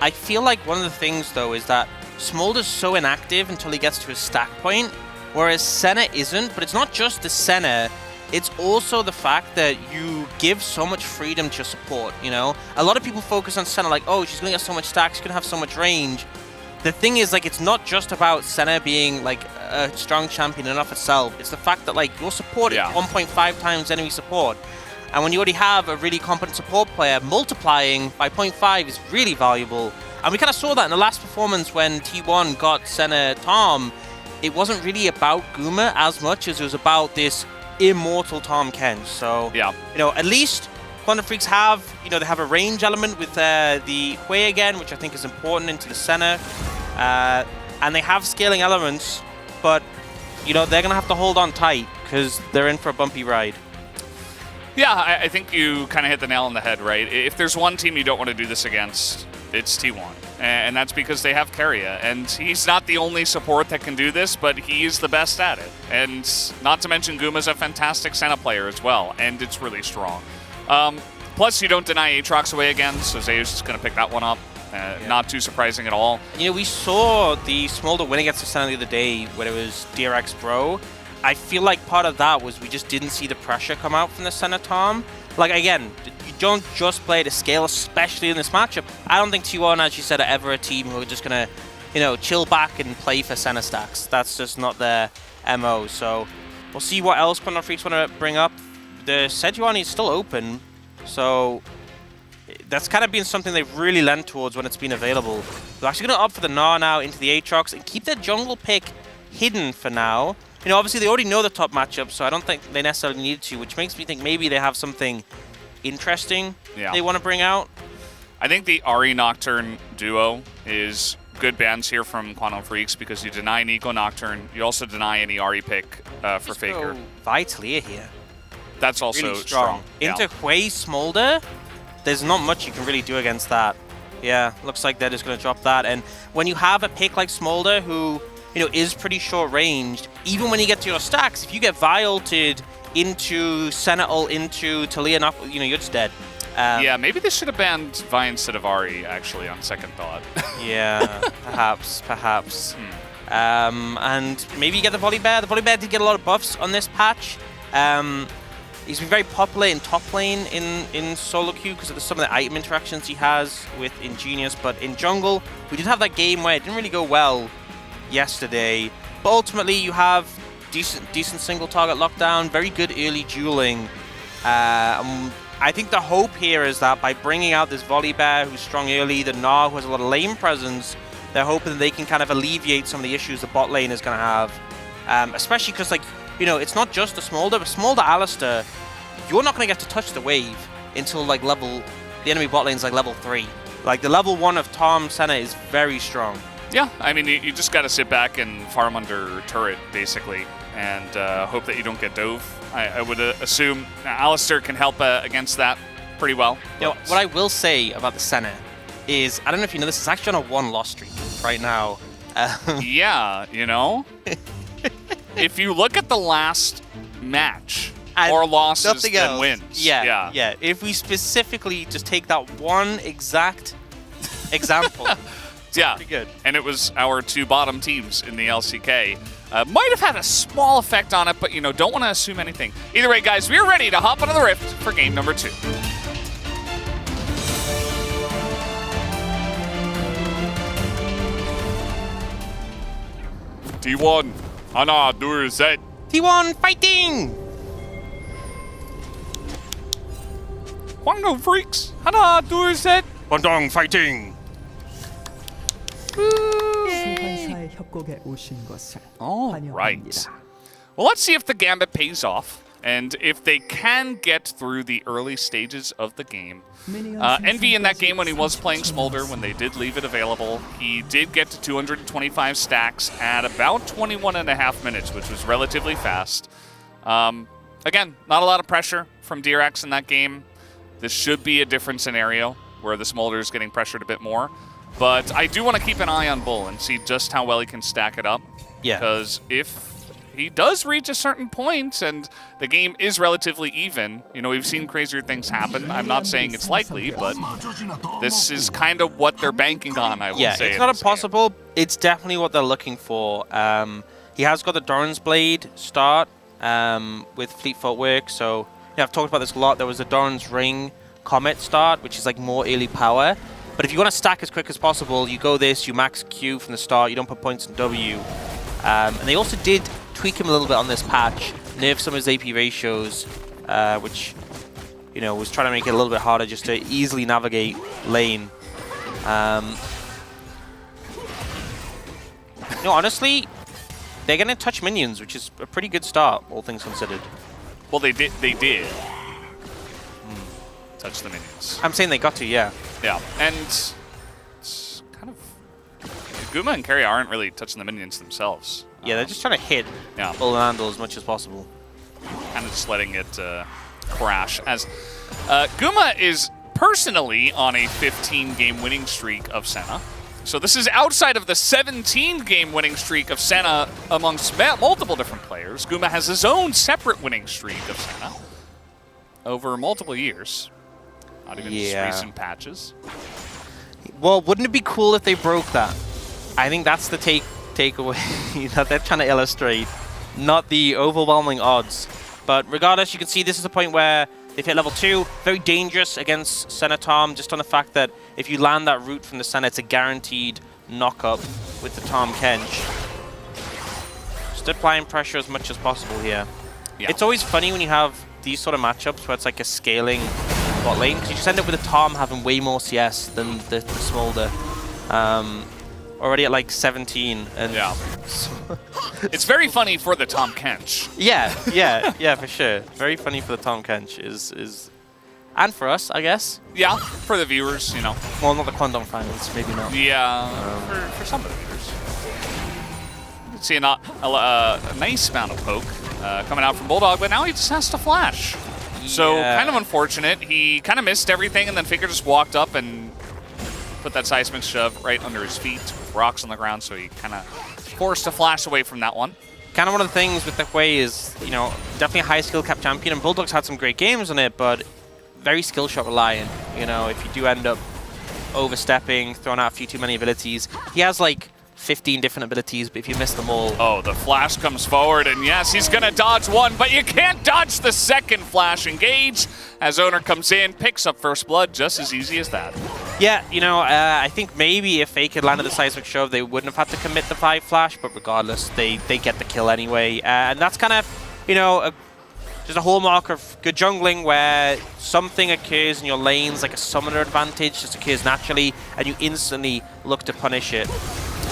I feel like one of the things, though, is that Smolder's so inactive until he gets to his stack point, whereas Senna isn't. But it's not just the Senna, it's also the fact that you give so much freedom to your support, you know? A lot of people focus on Senna like, oh, she's going to get so much stacks, she's going to have so much range. The thing is, like, it's not just about Senna being, like, a strong champion in and of itself. It's the fact that, like, your support is 1.5 times enemy support. And when you already have a really competent support player, multiplying by 0.5 is really valuable. And we kind of saw that in the last performance when T1 got Senna Tom. It wasn't really about Guma as much as it was about this immortal Tom Kench. So, you know, at least Quantum Freaks have, you know, they have a range element with the Hui again, which I think is important into the Senna. And they have scaling elements, but, you know, they're going to have to hold on tight because they're in for a bumpy ride. Yeah, I think you kind of hit the nail on the head, right? If there's one team you don't want to do this against, it's T1. And that's because they have Keria. And he's not the only support that can do this, but he's the best at it. And not to mention Guma's a fantastic Senna player as well, and it's really strong. Plus, you don't deny Aatrox away again, so Zeus is going to pick that one up. Not too surprising at all. You know, we saw the Smolder win against the Senna the other day when it was DRX Bro. I feel like part of that was we just didn't see the pressure come out from the Senna Tom. Like, again, you don't just play to scale, especially in this matchup. I don't think T1, as you said, are ever a team who are just going to, you know, chill back and play for Senna stacks. That's just not their MO. So we'll see what else Quantum Freaks want to bring up. The Sejuani is still open, so that's kind of been something they've really lent towards when it's been available. They're actually going to opt for the Gnar now into the Aatrox and keep their jungle pick hidden for now. You know, obviously they already know the top matchup, so I don't think they necessarily need to, which makes me think maybe they have something interesting they want to bring out. I think the Ahri Nocturne duo is good bans here from Quantum Freaks because you deny Nico Nocturne, you also deny any Ahri pick for Faker. Vitalier here. That's also really strong. Into Hui Smolder, there's not much you can really do against that. Yeah, looks like they're just going to drop that. And when you have a pick like Smolder, who is pretty short-ranged, even when you get to your stacks, if you get Vi-ulted into Senna ult into Talia, you're just dead. Yeah, maybe they should have banned Vi instead of Ahri, actually, on second thought. Yeah, perhaps. And maybe you get the Volibear. The Volibear did get a lot of buffs on this patch. He's been very popular in top lane in solo queue because of some of the item interactions he has with Ingenious. But in jungle, we did have that game where it didn't really go well yesterday. But ultimately, you have decent single target lockdown, very good early dueling. I think the hope here is that by bringing out this Volibear who's strong early, the Gnar who has a lot of lane presence, they're hoping that they can kind of alleviate some of the issues the bot lane is going to have. Especially because, like, it's not just the Smolder, but Smolder Alistar, you're not going to get to touch the wave until, like, the enemy bot lane is, like, level 3. Like, the level 1 of Tom Senna is very strong. Yeah, I mean, you just got to sit back and farm under turret, basically, and hope that you don't get dove. I would assume Alistar can help against that pretty well. What I will say about the Senna is, I don't know if you know this, it's actually on a 1-loss streak right now. Yeah, if you look at the last match, more losses than wins. Yeah. If we specifically just take that one exact example, yeah, pretty good. And it was our 2 bottom teams in the LCK. Might have had a small effect on it, but don't want to assume anything. Either way, guys, we're ready to hop into the Rift for game number 2. T1, 하나, 둘, 셋. T1 fighting! 광동 freaks, 하나, 둘, 셋. Guangdong fighting! All right. Well, let's see if the Gambit pays off, and if they can get through the early stages of the game. Envy in that game when he was playing Smolder, when they did leave it available, he did get to 225 stacks at about 21.5 minutes, which was relatively fast. Again, not a lot of pressure from Dirax in that game. This should be a different scenario where the Smolder is getting pressured a bit more. But I do want to keep an eye on Bull and see just how well he can stack it up. Yeah. Because if he does reach a certain point and the game is relatively even, we've seen crazier things happen. I'm not saying it's likely, but this is kind of what they're banking on, I would say. Yeah, it's not impossible. It's definitely what they're looking for. He has got the Doran's Blade start with Fleet Footwork. So, I've talked about this a lot. There was the Doran's Ring Comet start, which is like more early power. But if you want to stack as quick as possible, you go this, you max Q from the start, you don't put points in W. And they also did tweak him a little bit on this patch, nerf some of his AP ratios, which, was trying to make it a little bit harder just to easily navigate lane. Honestly, they're going to touch minions, which is a pretty good start, all things considered. Well, they did. Touch the minions. I'm saying they got to, yeah. Yeah, and it's kind of... Guma and Carry aren't really touching the minions themselves. Yeah, they're just trying to hit Bull and Handle as much as possible. Kind of just letting it crash. As Guma is personally on a 15-game winning streak of Senna. So this is outside of the 17-game winning streak of Senna amongst multiple different players. Guma has his own separate winning streak of Senna over multiple years. Not even just recent patches. Well, wouldn't it be cool if they broke that? I think that's the takeaway that they're trying to illustrate, not the overwhelming odds. But regardless, you can see this is a point where they've hit level 2. Very dangerous against Senna Tom, just on the fact that if you land that route from the Senna, it's a guaranteed knock-up with the Tom Kench. Just applying pressure as much as possible here. Yeah. It's always funny when you have these sort of matchups where it's like a scaling bot lane, because you just end up with a Tom having way more CS than the Smolder. Already at like 17. And it's very funny for the Tom Kench. Yeah, for sure. Very funny for the Tom Kench is and for us, I guess. Yeah, for the viewers, Well, not the Guangdong finals, maybe not. Yeah, for some of the viewers. You can see a nice amount of poke coming out from Bulldog, but now he just has to flash. So kind of unfortunate. He kind of missed everything, and then Faker just walked up and put that seismic shove right under his feet with rocks on the ground, so he kind of forced a flash away from that one. Kind of one of the things with the Hui is, you know, definitely a high skill cap champion, and Bulldog's had some great games on it, but very skill shot reliant. You know, if you do end up overstepping, throwing out a few too many abilities, he has like 15 different abilities, but if you miss them all... Oh, the flash comes forward, and yes, he's going to dodge one, but you can't dodge the second flash engage as Oner comes in, picks up first blood, just as easy as that. Yeah, you know, I think maybe if Fake had landed the seismic shove, they wouldn't have had to commit the 5 flash, but regardless, they get the kill anyway. And that's kind of, you know, just a hallmark of good jungling where something occurs in your lanes, like a summoner advantage, just occurs naturally, and you instantly look to punish it.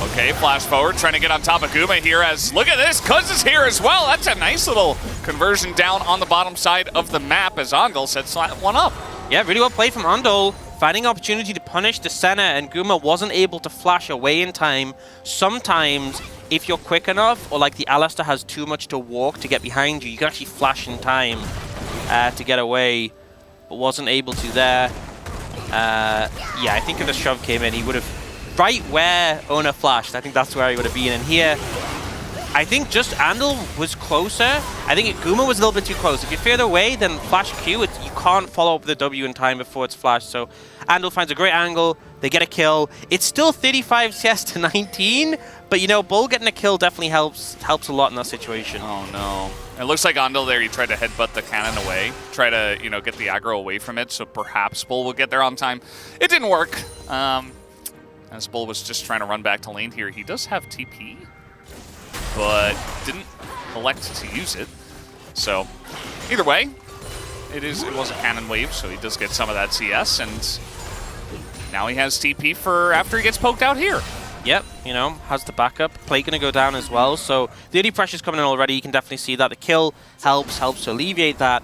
Okay, flash forward, trying to get on top of Guma here as, look at this, Cuz is here as well. That's a nice little conversion down on the bottom side of the map as Ondol sets that one up. Yeah, really well played from Ondol, finding an opportunity to punish the Senna, and Guma wasn't able to flash away in time. Sometimes, if you're quick enough, or like the Alistar has too much to walk to get behind you, you can actually flash in time to get away, but wasn't able to there. Yeah, I think if the shove came in, he would have right where Oner flashed. I think that's where he would have been. And here, I think just Andal was closer. I think Guma was a little bit too close. If you're further away, then flash Q, you can't follow up the W in time before it's flashed. So Andal finds a great angle. They get a kill. It's still 35 CS to 19, but you know, Bull getting a kill definitely helps a lot in that situation. Oh no. It looks like Ondol there, he tried to headbutt the cannon away, try to, you know, get the aggro away from it, so perhaps Bull will get there on time. It didn't work. As Bull was just trying to run back to lane here. He does have TP, but didn't elect to use it. So either way, it was a cannon wave, so he does get some of that CS, and now he has TP for after he gets poked out here. Yep, you know, has the backup. Play gonna go down as well, so the early pressure's coming in already. You can definitely see that. The kill helps to alleviate that.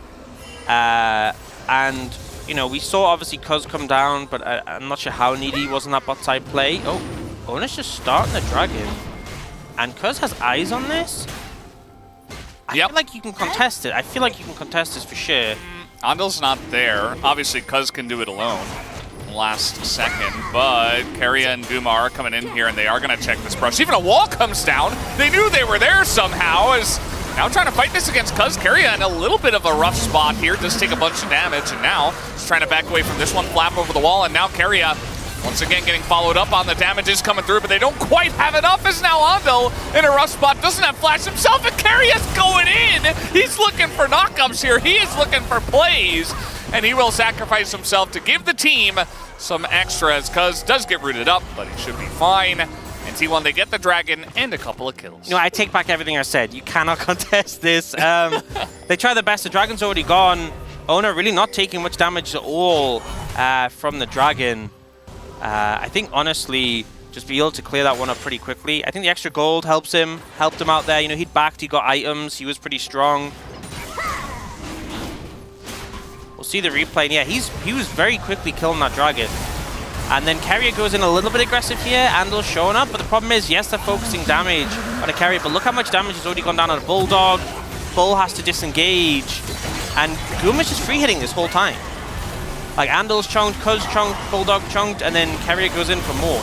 And you know, we saw obviously Cuz come down, but I'm not sure how needy he was in that bot side play. Oh, Oner's just starting the dragon. And Cuz has eyes on this. I feel like you can contest it. I feel like you can contest this for sure. Ondol's not there. Obviously, Cuz can do it alone. Last second, but Keria and Guma are coming in here, and they are going to check this brush. Even a wall comes down. They knew they were there somehow, as now trying to fight this against Cuz. Keria in a little bit of a rough spot here. Does take a bunch of damage, and now he's trying to back away from this one, flap over the wall, and now Keria once again getting followed up on the damages coming through, but they don't quite have enough, as now Ondol in a rough spot, doesn't have flash himself, and Keria's going in! He's looking for knockups here. He is looking for plays, and he will sacrifice himself to give the team some extras. Cuz does get rooted up, but he should be fine. And T1, they get the dragon and a couple of kills. You know, I take back everything I said. You cannot contest this. They try their best. The dragon's already gone. Oner really not taking much damage at all from the dragon. I think, honestly, just be able to clear that one up pretty quickly. I think the extra gold helped him out there. You know, he'd backed, he got items, he was pretty strong. We'll see the replay. And yeah, he was very quickly killing that dragon. And then Keria goes in a little bit aggressive here. Andal's showing up, but the problem is, yes, they're focusing damage on a Keria, but look how much damage has already gone down on a Bulldog. Bull has to disengage. And Guma's just free hitting this whole time. Like, Andal's chunked, Cuz chunked, Bulldog chunked, and then Keria goes in for more.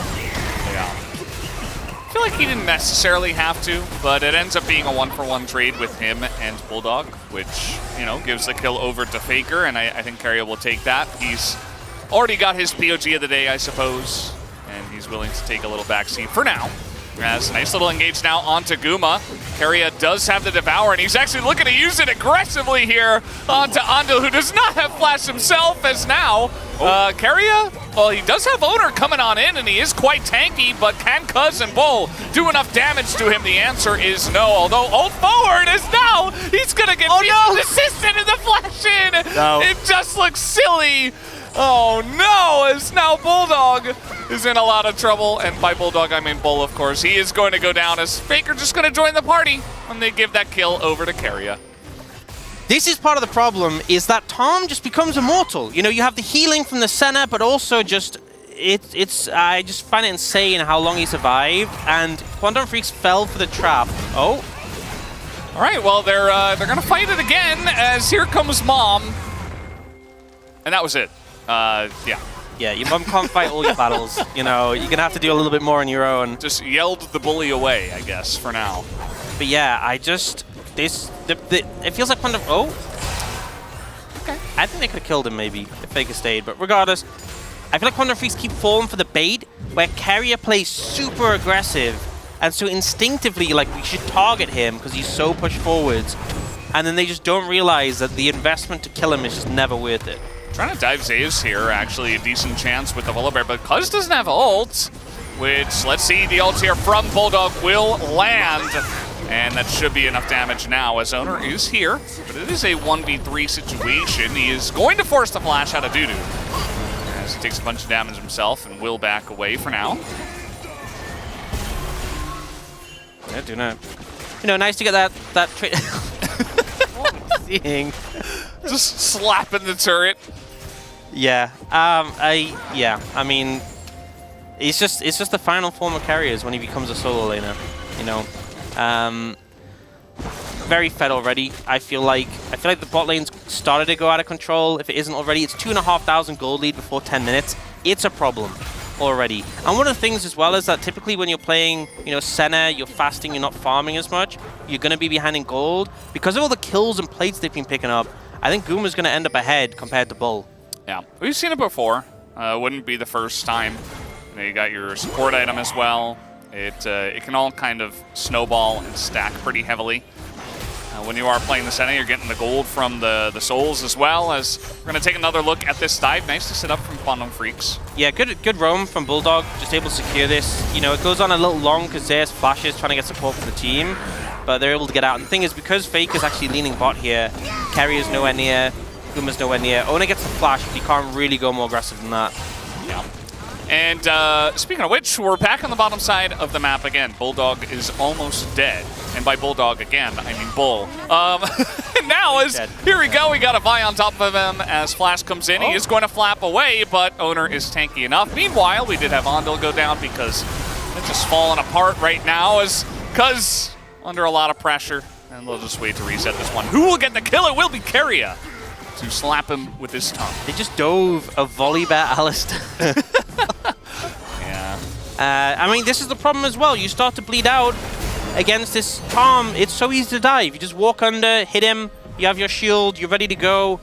Yeah. I feel like he didn't necessarily have to, but it ends up being a 1-for-1 trade with him and Bulldog, which, you know, gives the kill over to Faker, and I think Keria will take that. He's already got his POG of the day, I suppose, and he's willing to take a little backseat for now. As a nice little engage now onto Guma. Keria does have the Devour, and he's actually looking to use it aggressively here onto Ondol, who does not have flash himself, as now Keria, well, he does have Oner coming on in, and he is quite tanky, but can Cuz and Bull do enough damage to him? The answer is no, although ult forward is now, he's going to get assisted in the flash in. No. It just looks silly. Oh no, as now Bulldog is in a lot of trouble, and by Bulldog I mean Bull, of course. He is going to go down as Faker just going to join the party when they give that kill over to Keria. This is part of the problem, is that Tom just becomes immortal. You know, you have the healing from the Senna, but also just, I just find it insane how long he survived, and Quantum Freaks fell for the trap. Oh. All right, well, they're going to fight it again, as here comes Mom. And that was it. Yeah. Yeah, your mom can't fight all your battles. You know, you're going to have to do a little bit more on your own. Just yelled the bully away, I guess, for now. But yeah, I just... it feels like one of... Oh. Okay. I think they could have killed him, maybe, if Faker stayed. But regardless, I feel like Quantum Freaks keep falling for the bait, where Carrier plays super aggressive. And so instinctively, like, we should target him because he's so pushed forwards. And then they just don't realize that the investment to kill him is just never worth it. Trying to dive Zeus here, actually a decent chance with the Volibear, but Cuz doesn't have ult, which, let's see, the ult here from Bulldog will land. And that should be enough damage now, as Owner is here. But it is a 1v3 situation. He is going to force the flash out of Dudu, as he takes a bunch of damage himself and will back away for now. Yeah, do not. You know, nice to get that trade. What am I seeing? Just slapping the turret. Yeah. I mean, it's just the final form of Carriers when he becomes a solo laner. You know, very fed already. I feel like the bot lane's started to go out of control. If it isn't already, it's 2,500 gold lead before 10 minutes. It's a problem already. And one of the things as well is that typically when you're playing, you know, Senna, you're fasting, you're not farming as much. You're going to be behind in gold because of all the kills and plates they've been picking up. I think Guma's going to end up ahead compared to Bull. Yeah, we've seen it before. Wouldn't be the first time. You know, you got your support item as well. It can all kind of snowball and stack pretty heavily. When you are playing the Senna, you're getting the gold from the souls as well. As we're going to take another look at this dive. Nice to set up from Quantum Freaks. Yeah, good roam from Bulldog. Just able to secure this. You know, it goes on a little long because Zeus flashes trying to get support for the team. But they're able to get out. And the thing is, because Faker's actually leaning bot here, Carrier's nowhere near, Guma's nowhere near. Owner gets the flash, but he can't really go more aggressive than that. Yeah. And speaking of which, we're back on the bottom side of the map again. Bulldog is almost dead. And by Bulldog again, I mean Bull. Now, here we go, we got a Vi on top of him as Flash comes in. He is going to flap away, but Owner is tanky enough. Meanwhile, we did have Ondil go down because it's just falling apart right now as Cuz under a lot of pressure. And we'll just wait to reset this one. Who will get the kill? It will be Carrier to slap him with his tongue. They just dove a Volibear Alistair. Yeah. I mean, this is the problem as well. You start to bleed out against this Tom. It's so easy to dive. You just walk under, hit him, you have your shield, you're ready to go.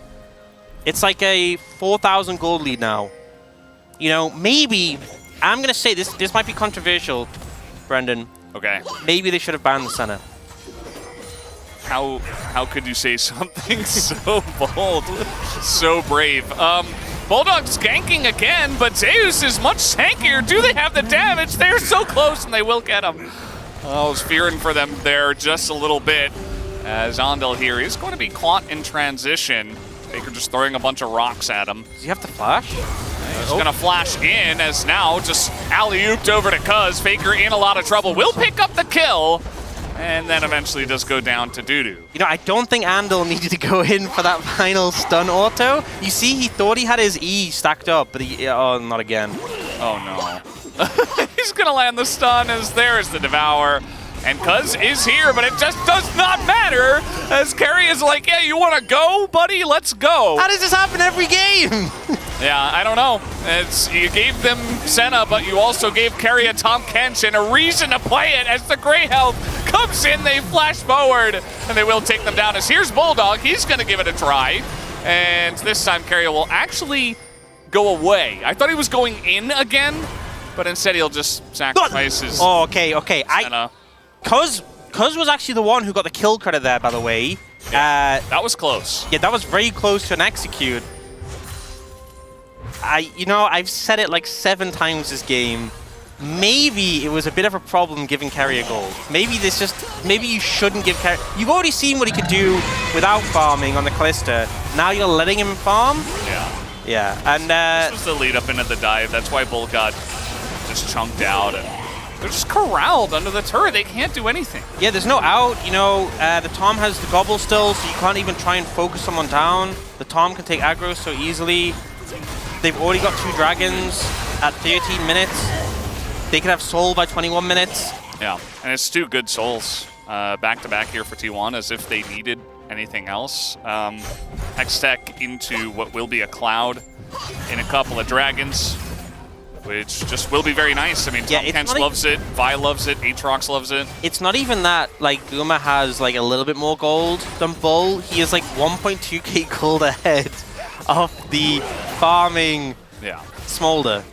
It's like a 4,000 gold lead now. You know, maybe, I'm going to say this might be controversial, Brendan. Okay. Maybe they should have banned the Senna. How could you say something so bold, so brave? Bulldog's ganking again, but Zeus is much tankier. Do they have the damage? They're so close, and they will get him. I was fearing for them there just a little bit, as Ondil here is going to be caught in transition. Faker just throwing a bunch of rocks at him. Does he have to flash? He's going to flash in as now just alley-ooped over to Cuz. Faker in a lot of trouble. Will pick up the kill. And then eventually does go down to Dudu. You know, I don't think Andal needed to go in for that final stun auto. You see, he thought he had his E stacked up, but he... Oh, not again. Oh, no. He's going to land the stun as there's the Devour. And Cuz is here, but it just does not matter. As Carrie is like, yeah, you want to go, buddy? Let's go. How does this happen every game? Yeah, I don't know. You gave them Senna, but you also gave Carrie a Tom Kenshin a reason to play it as the Grey Health comes in. They flash forward, and they will take them down. As here's Bulldog. He's going to give it a try. And this time, Carrie will actually go away. I thought he was going in again, but instead he'll just sacrifice his Oh, okay. Senna. Cuz was actually the one who got the kill credit there, by the way. Yeah, that was close. Yeah, that was very close to an execute. You know, I've said it like 7 times this game. Maybe it was a bit of a problem giving Carrier gold. Maybe you shouldn't give Carrier... You've already seen what he could do without farming on the Callista. Now you're letting him farm? Yeah. Yeah, and... this was the lead up into the dive. That's why Bull got just chunked out. And they're just corralled under the turret. They can't do anything. Yeah, there's no out. You know, the Tom has the gobble still, so you can't even try and focus someone down. The Tom can take aggro so easily. They've already got 2 dragons at 13 minutes. They could have soul by 21 minutes. Yeah, and it's 2 good souls back-to-back here for T1 as if they needed anything else. Hextech into what will be a Cloud in a couple of Dragons, which just will be very nice. I mean, Tom Kent loves it, Vi loves it, Aatrox loves it. It's not even that, like, Guma has, like, a little bit more gold than Bull. He is, like, 1.2k gold ahead of the farming Smolder.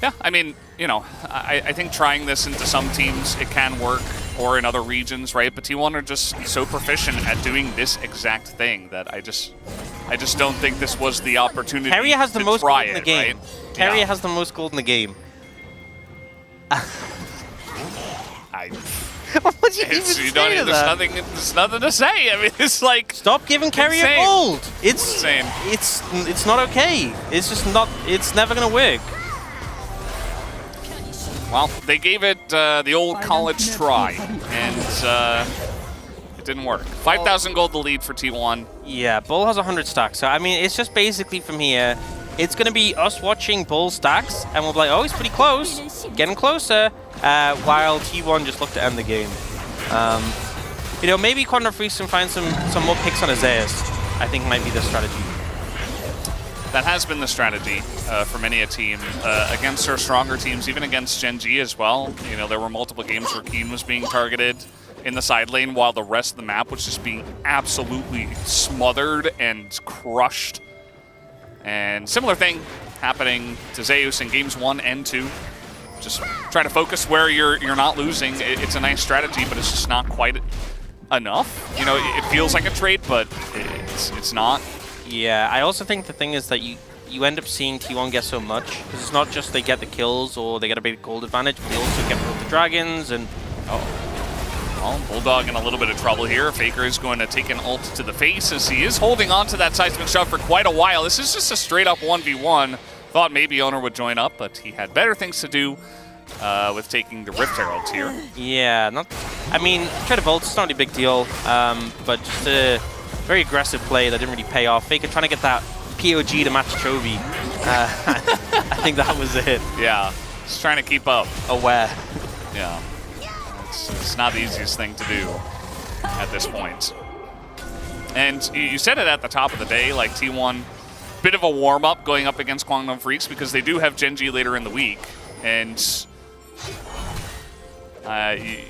Yeah, I mean, you know, I think trying this into some teams, it can work, or in other regions, right? But T1 are just so proficient at doing this exact thing that I just don't think this was the opportunity Keria has the most gold in the game. Right? Keria has the most gold in the game. What do you even say to that? There's nothing to say. I mean, it's like, stop giving Keria gold. It's insane. It's not okay. It's just not. It's never gonna work. Well, they gave it the old college try, and it didn't work. 5,000 gold the lead for T1. Yeah, Bull has 100 stacks. So I mean, it's just basically from here. It's gonna be us watching Bull stacks, and we'll be like, oh, he's pretty close, getting closer. While T1 just looked to end the game. You know, maybe Quantum Freeze can find some more picks on Azaius. I think might be the strategy. That has been the strategy for many a team against our stronger teams, even against Gen G as well. You know, there were multiple games where Keen was being targeted in the side lane while the rest of the map was just being absolutely smothered and crushed. And similar thing happening to Zeus in games 1 and 2. Just try to focus where you're not losing. It's a nice strategy, but it's just not quite enough. You know, it feels like a trade, but it's not. Yeah, I also think the thing is that you end up seeing T1 get so much, because it's not just they get the kills or they get a big gold advantage, but they also get both the dragons and... Well, Bulldog in a little bit of trouble here. Faker is going to take an ult to the face as he is holding on to that seismic shove for quite a while. This is just a straight up 1v1. Thought maybe Owner would join up, but he had better things to do with taking the Rift Heralds here. Yeah, I mean, trade of ults, it's not a big deal, but just a very aggressive play that didn't really pay off. Faker trying to get that POG to match Chovy. I think that was it. Yeah, just trying to keep up. Aware. Yeah. It's not the easiest thing to do at this point. And you said it at the top of the day, like T1, bit of a warm-up going up against Quantum Freaks because they do have Gen G later in the week. And I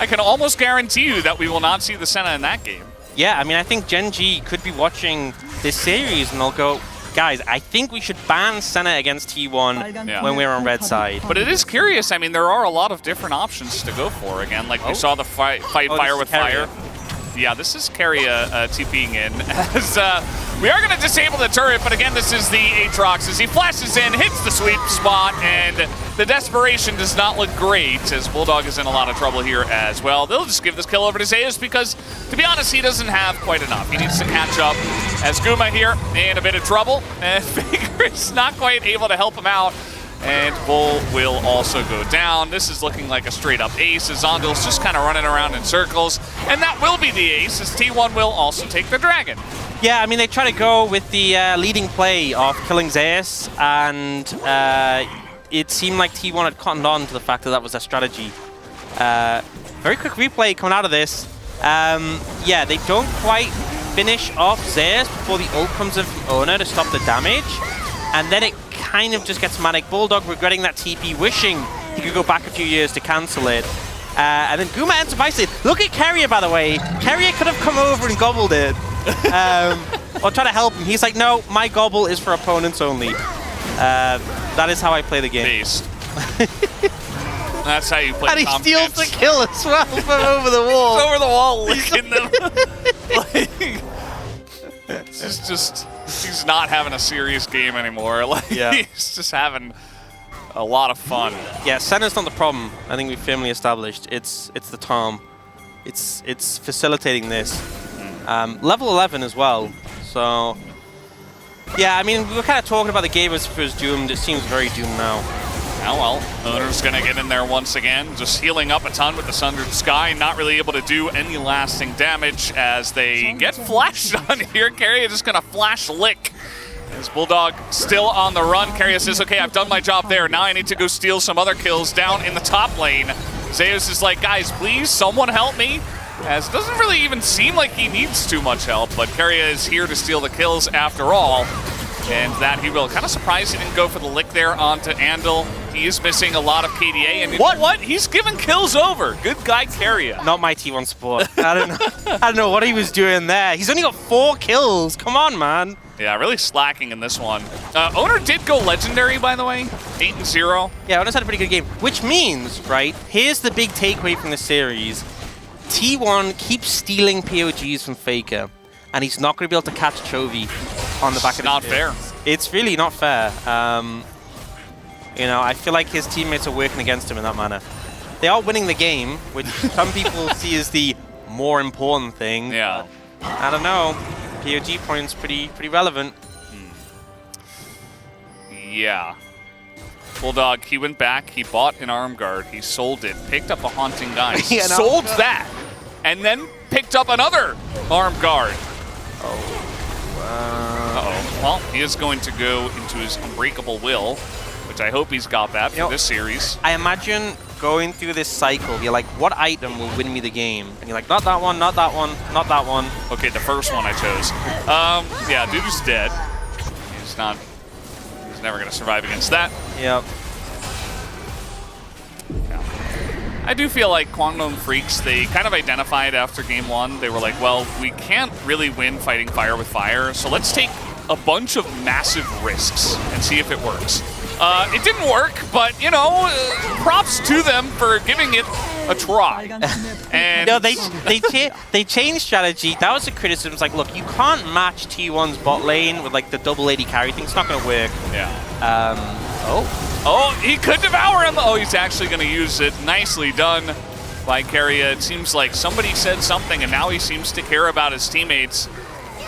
can almost guarantee you that we will not see the Senna in that game. Yeah, I mean, I think Gen G could be watching this series and they'll go, guys, I think we should ban Senna against T1 when we're on red side. But it is curious. I mean, there are a lot of different options to go for. Again, like we saw the fight fire with fire. Yeah, this is Keria TPing in. As we are going to disable the turret, but again, this is the Aatrox as he flashes in, hits the sweep spot, and the desperation does not look great as Bulldog is in a lot of trouble here as well. They'll just give this kill over to Zeus because, to be honest, he doesn't have quite enough. He needs to catch up as Guma here in a bit of trouble, and Faker is not quite able to help him out. And Bull will also go down. This is looking like a straight-up ace as Zondil's just kind of running around in circles. And that will be the ace as T1 will also take the dragon. Yeah, I mean, they try to go with the leading play of killing Zeus, and it seemed like T1 had cottoned on to the fact that that was their strategy. Very quick replay coming out of this. Yeah, they don't quite finish off Zeus before the ult comes in from Owner to stop the damage. And then it kind of just gets manic. Bulldog regretting that TP, wishing he could go back a few years to cancel it. And then Guma ends up icing it. Look at Keria, by the way. Keria could have come over and gobbled it. Or try to help him. He's like, no, my gobble is for opponents only. That is how I play the game. Based. That's how you play. And he steals the kill as well from over the wall. Over the wall, licking them. It's just, he's not having a serious game anymore. Like, he's just having a lot of fun. Yeah, Senna's not the problem. I think we've firmly established. It's the Tom. It's facilitating this. Level 11 as well. So, yeah, I mean, we were kind of talking about the game as if it was doomed. It seems very doomed now. Oh well, Owner's going to get in there once again, just healing up a ton with the Sundered Sky, not really able to do any lasting damage as they get flashed on here. Keria just going to flash lick. As Bulldog still on the run, Keria says, okay, I've done my job there. Now I need to go steal some other kills down in the top lane. Zeus is like, guys, please, someone help me. as it doesn't really even seem like he needs too much help, but Keria is here to steal the kills after all. And that he will. Kind of surprised he didn't go for the lick there onto Andal. He is missing a lot of KDA, and what? He's giving kills over. Good guy, Keria. Not my T1 support. I don't know. I don't know what he was doing there. He's only got 4 kills. Come on, man. Yeah, really slacking in this one. Oner did go legendary, by the way. 8-0. Yeah, Oner's had a pretty good game, which means, right, here's the big takeaway from the series. T1 keeps stealing POGs from Faker, and he's not going to be able to catch Chovy on the back of the not fair. It's really not fair. You know, I feel like his teammates are working against him in that manner. They are winning the game, which some people see as the more important thing. Yeah. I don't know. POG points pretty relevant. Yeah. Bulldog, he went back, he bought an arm guard, he sold it, picked up a Haunting Guise, Yeah, no. sold that, and then picked up another arm guard. Uh-oh. Well, he is going to go into his Unbreakable Will, which I hope he's got that for this series. I imagine going through this cycle, you're like, what item will win me the game? And you're like, not that one, not that one, not that one. Okay, the first one I chose. Yeah, dude's dead. He's never going to survive against that. Yep. I do feel like Quantum Freaks, they kind of identified after game 1. They were like, well, we can't really win fighting fire with fire, so let's take a bunch of massive risks and see if it works. It didn't work, but, you know, props to them for giving it a try. And no, they changed strategy. That was the criticism. It's like, look, you can't match T1's bot lane with like the double AD carry thing. It's not going to work. Yeah. Oh, he could devour him. Oh, he's actually going to use it. Nicely done by Keria. It seems like somebody said something, and now he seems to care about his teammates.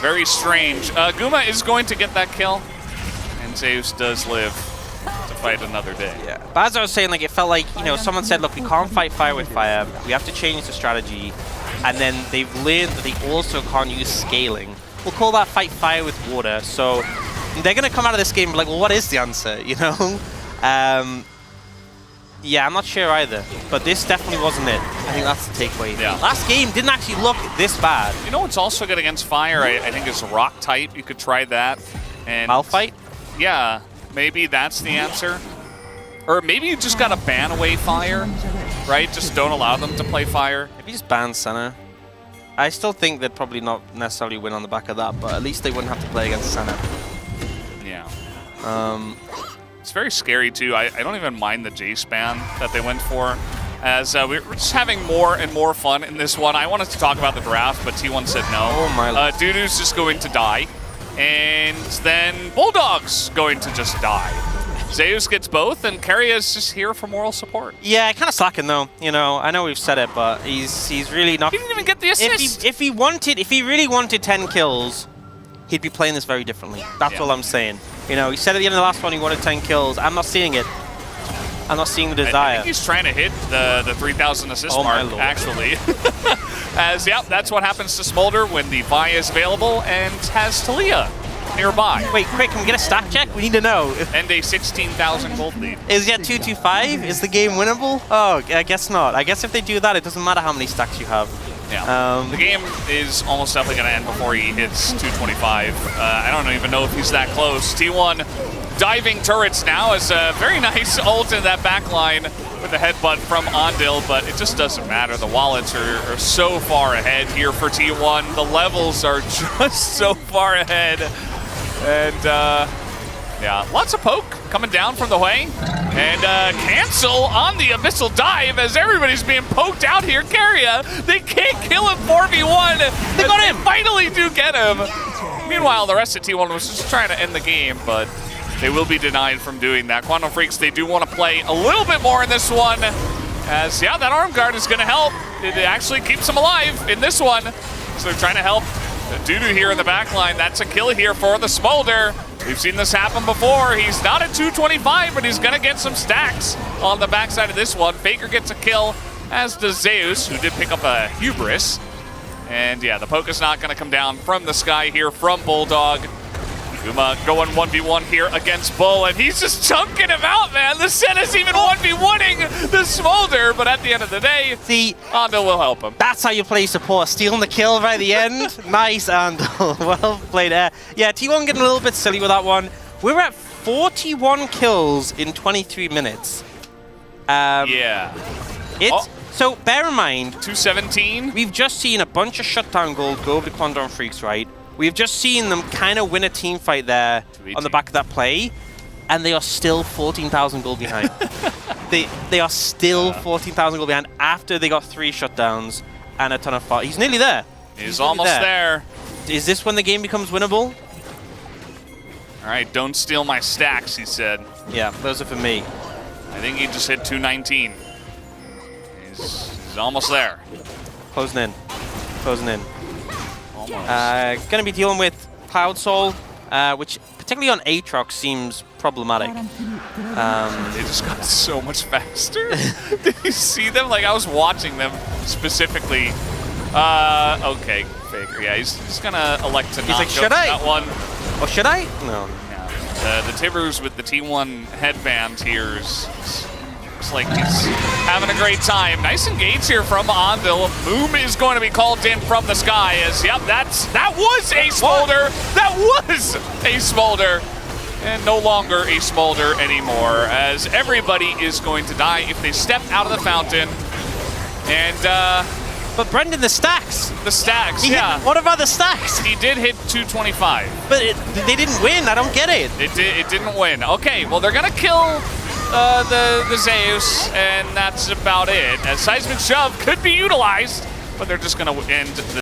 Very strange. Guma is going to get that kill, and Zeus does live to fight another day. Yeah. But as I was saying, like, it felt like, you know, someone said, look, we can't fight fire with fire. We have to change the strategy. And then they've learned that they also can't use scaling. We'll call that fight fire with water. So they're going to come out of this game like, well, what is the answer, you know? Yeah, I'm not sure either, but this definitely wasn't it. I think that's the takeaway. Yeah. Last game didn't actually look this bad. You know what's also good against fire? I think is rock type. You could try that. And Malphite? Yeah, maybe that's the answer. Or maybe you just gotta ban away fire, right? Just don't allow them to play fire. Maybe just ban Senna. I still think they'd probably not necessarily win on the back of that, but at least they wouldn't have to play against Senna. Yeah. It's very scary too. I don't even mind the Jace ban that they went for, as we're just having more and more fun in this one. I wanted to talk about the draft, but T1 said no. Oh my lord. Dudu's just going to die, and then Bulldog's going to just die. Zeus gets both, and Keria's just here for moral support. Yeah, kind of slacking though. You know, I know we've said it, but he's really not. He didn't even get the assist. If he really wanted 10 kills, he'd be playing this very differently. That's all I'm saying. You know, he said at the end of the last one he wanted 10 kills. I'm not seeing it. I'm not seeing the desire. I think he's trying to hit the 3,000 assist mark, actually. As, yeah, that's what happens to Smolder when the Vi is available and has Talia nearby. Wait, quick, can we get a stack check? We need to know. And a 16,000 gold lead. Is it 225? Is the game winnable? Oh, I guess not. I guess if they do that, it doesn't matter how many stacks you have. Yeah. The game is almost definitely going to end before he hits 225. I don't even know if he's that close. T1 diving turrets now is a very nice ult in that back line with a headbutt from Andil, but it just doesn't matter. The wallets are so far ahead here for T1. The levels are just so far ahead. And yeah, lots of poke coming down from the way. And cancel on the Abyssal Dive as everybody's being poked out here. Keria, they can't kill him 4v1. They got him. Finally do get him. Meanwhile, the rest of T1 was just trying to end the game, but they will be denied from doing that. Quantum Freaks, they do want to play a little bit more in this one. As, yeah, that arm guard is going to help. It actually keeps him alive in this one. So they're trying to help Dudu here in the back line. That's a kill here for the Smolder. We've seen this happen before. He's not at 225, but he's going to get some stacks on the backside of this one. Faker gets a kill, as does Zeus, who did pick up a Hubris. And yeah, the poke is not going to come down from the sky here from Bulldog. Guma going 1v1 here against Bull, and he's just chunking him out, man. The set is even 1v1ing the Smolder, but at the end of the day, Andal will help him. That's how you play support, stealing the kill by the end. Nice, Andal. Well played there. Yeah, T1 getting a little bit silly with that one. We're at 41 kills in 23 minutes. Yeah. So bear in mind, 217. We've just seen a bunch of shutdown gold go over to Quandon Freaks, right? We've just seen them kind of win a team fight there on the back of that play, and they are still 14,000 gold behind. they are still 14,000 gold behind after they got 3 shutdowns and a ton of fire. He's nearly there. He's almost there. Is this when the game becomes winnable? All right, don't steal my stacks, he said. Yeah, those are for me. I think he just hit 219. He's almost there. Closing in. Closing in. Almost. Going to be dealing with Cloud Soul, which particularly on Aatrox seems problematic. They just got so much faster. Did you see them? Like, I was watching them specifically. Okay, Faker. Yeah, he's going to elect to not go for that one. Oh, should I? No. Yeah. The Tibbers with the T1 headband here looks like he's having a great time. Nice engage here from Andal. Boom is going to be called in from the sky as, yep, that was a Smolder. That was a Smolder. And no longer a Smolder anymore, as everybody is going to die if they step out of the fountain. And, but Brendan, the stacks. The stacks, yeah. What about the stacks? He did hit 225. But they didn't win. I don't get it. It didn't win. Okay, well, they're going to kill the Zeus, and that's about it. As Seismic Shove could be utilized, but they're just going to end the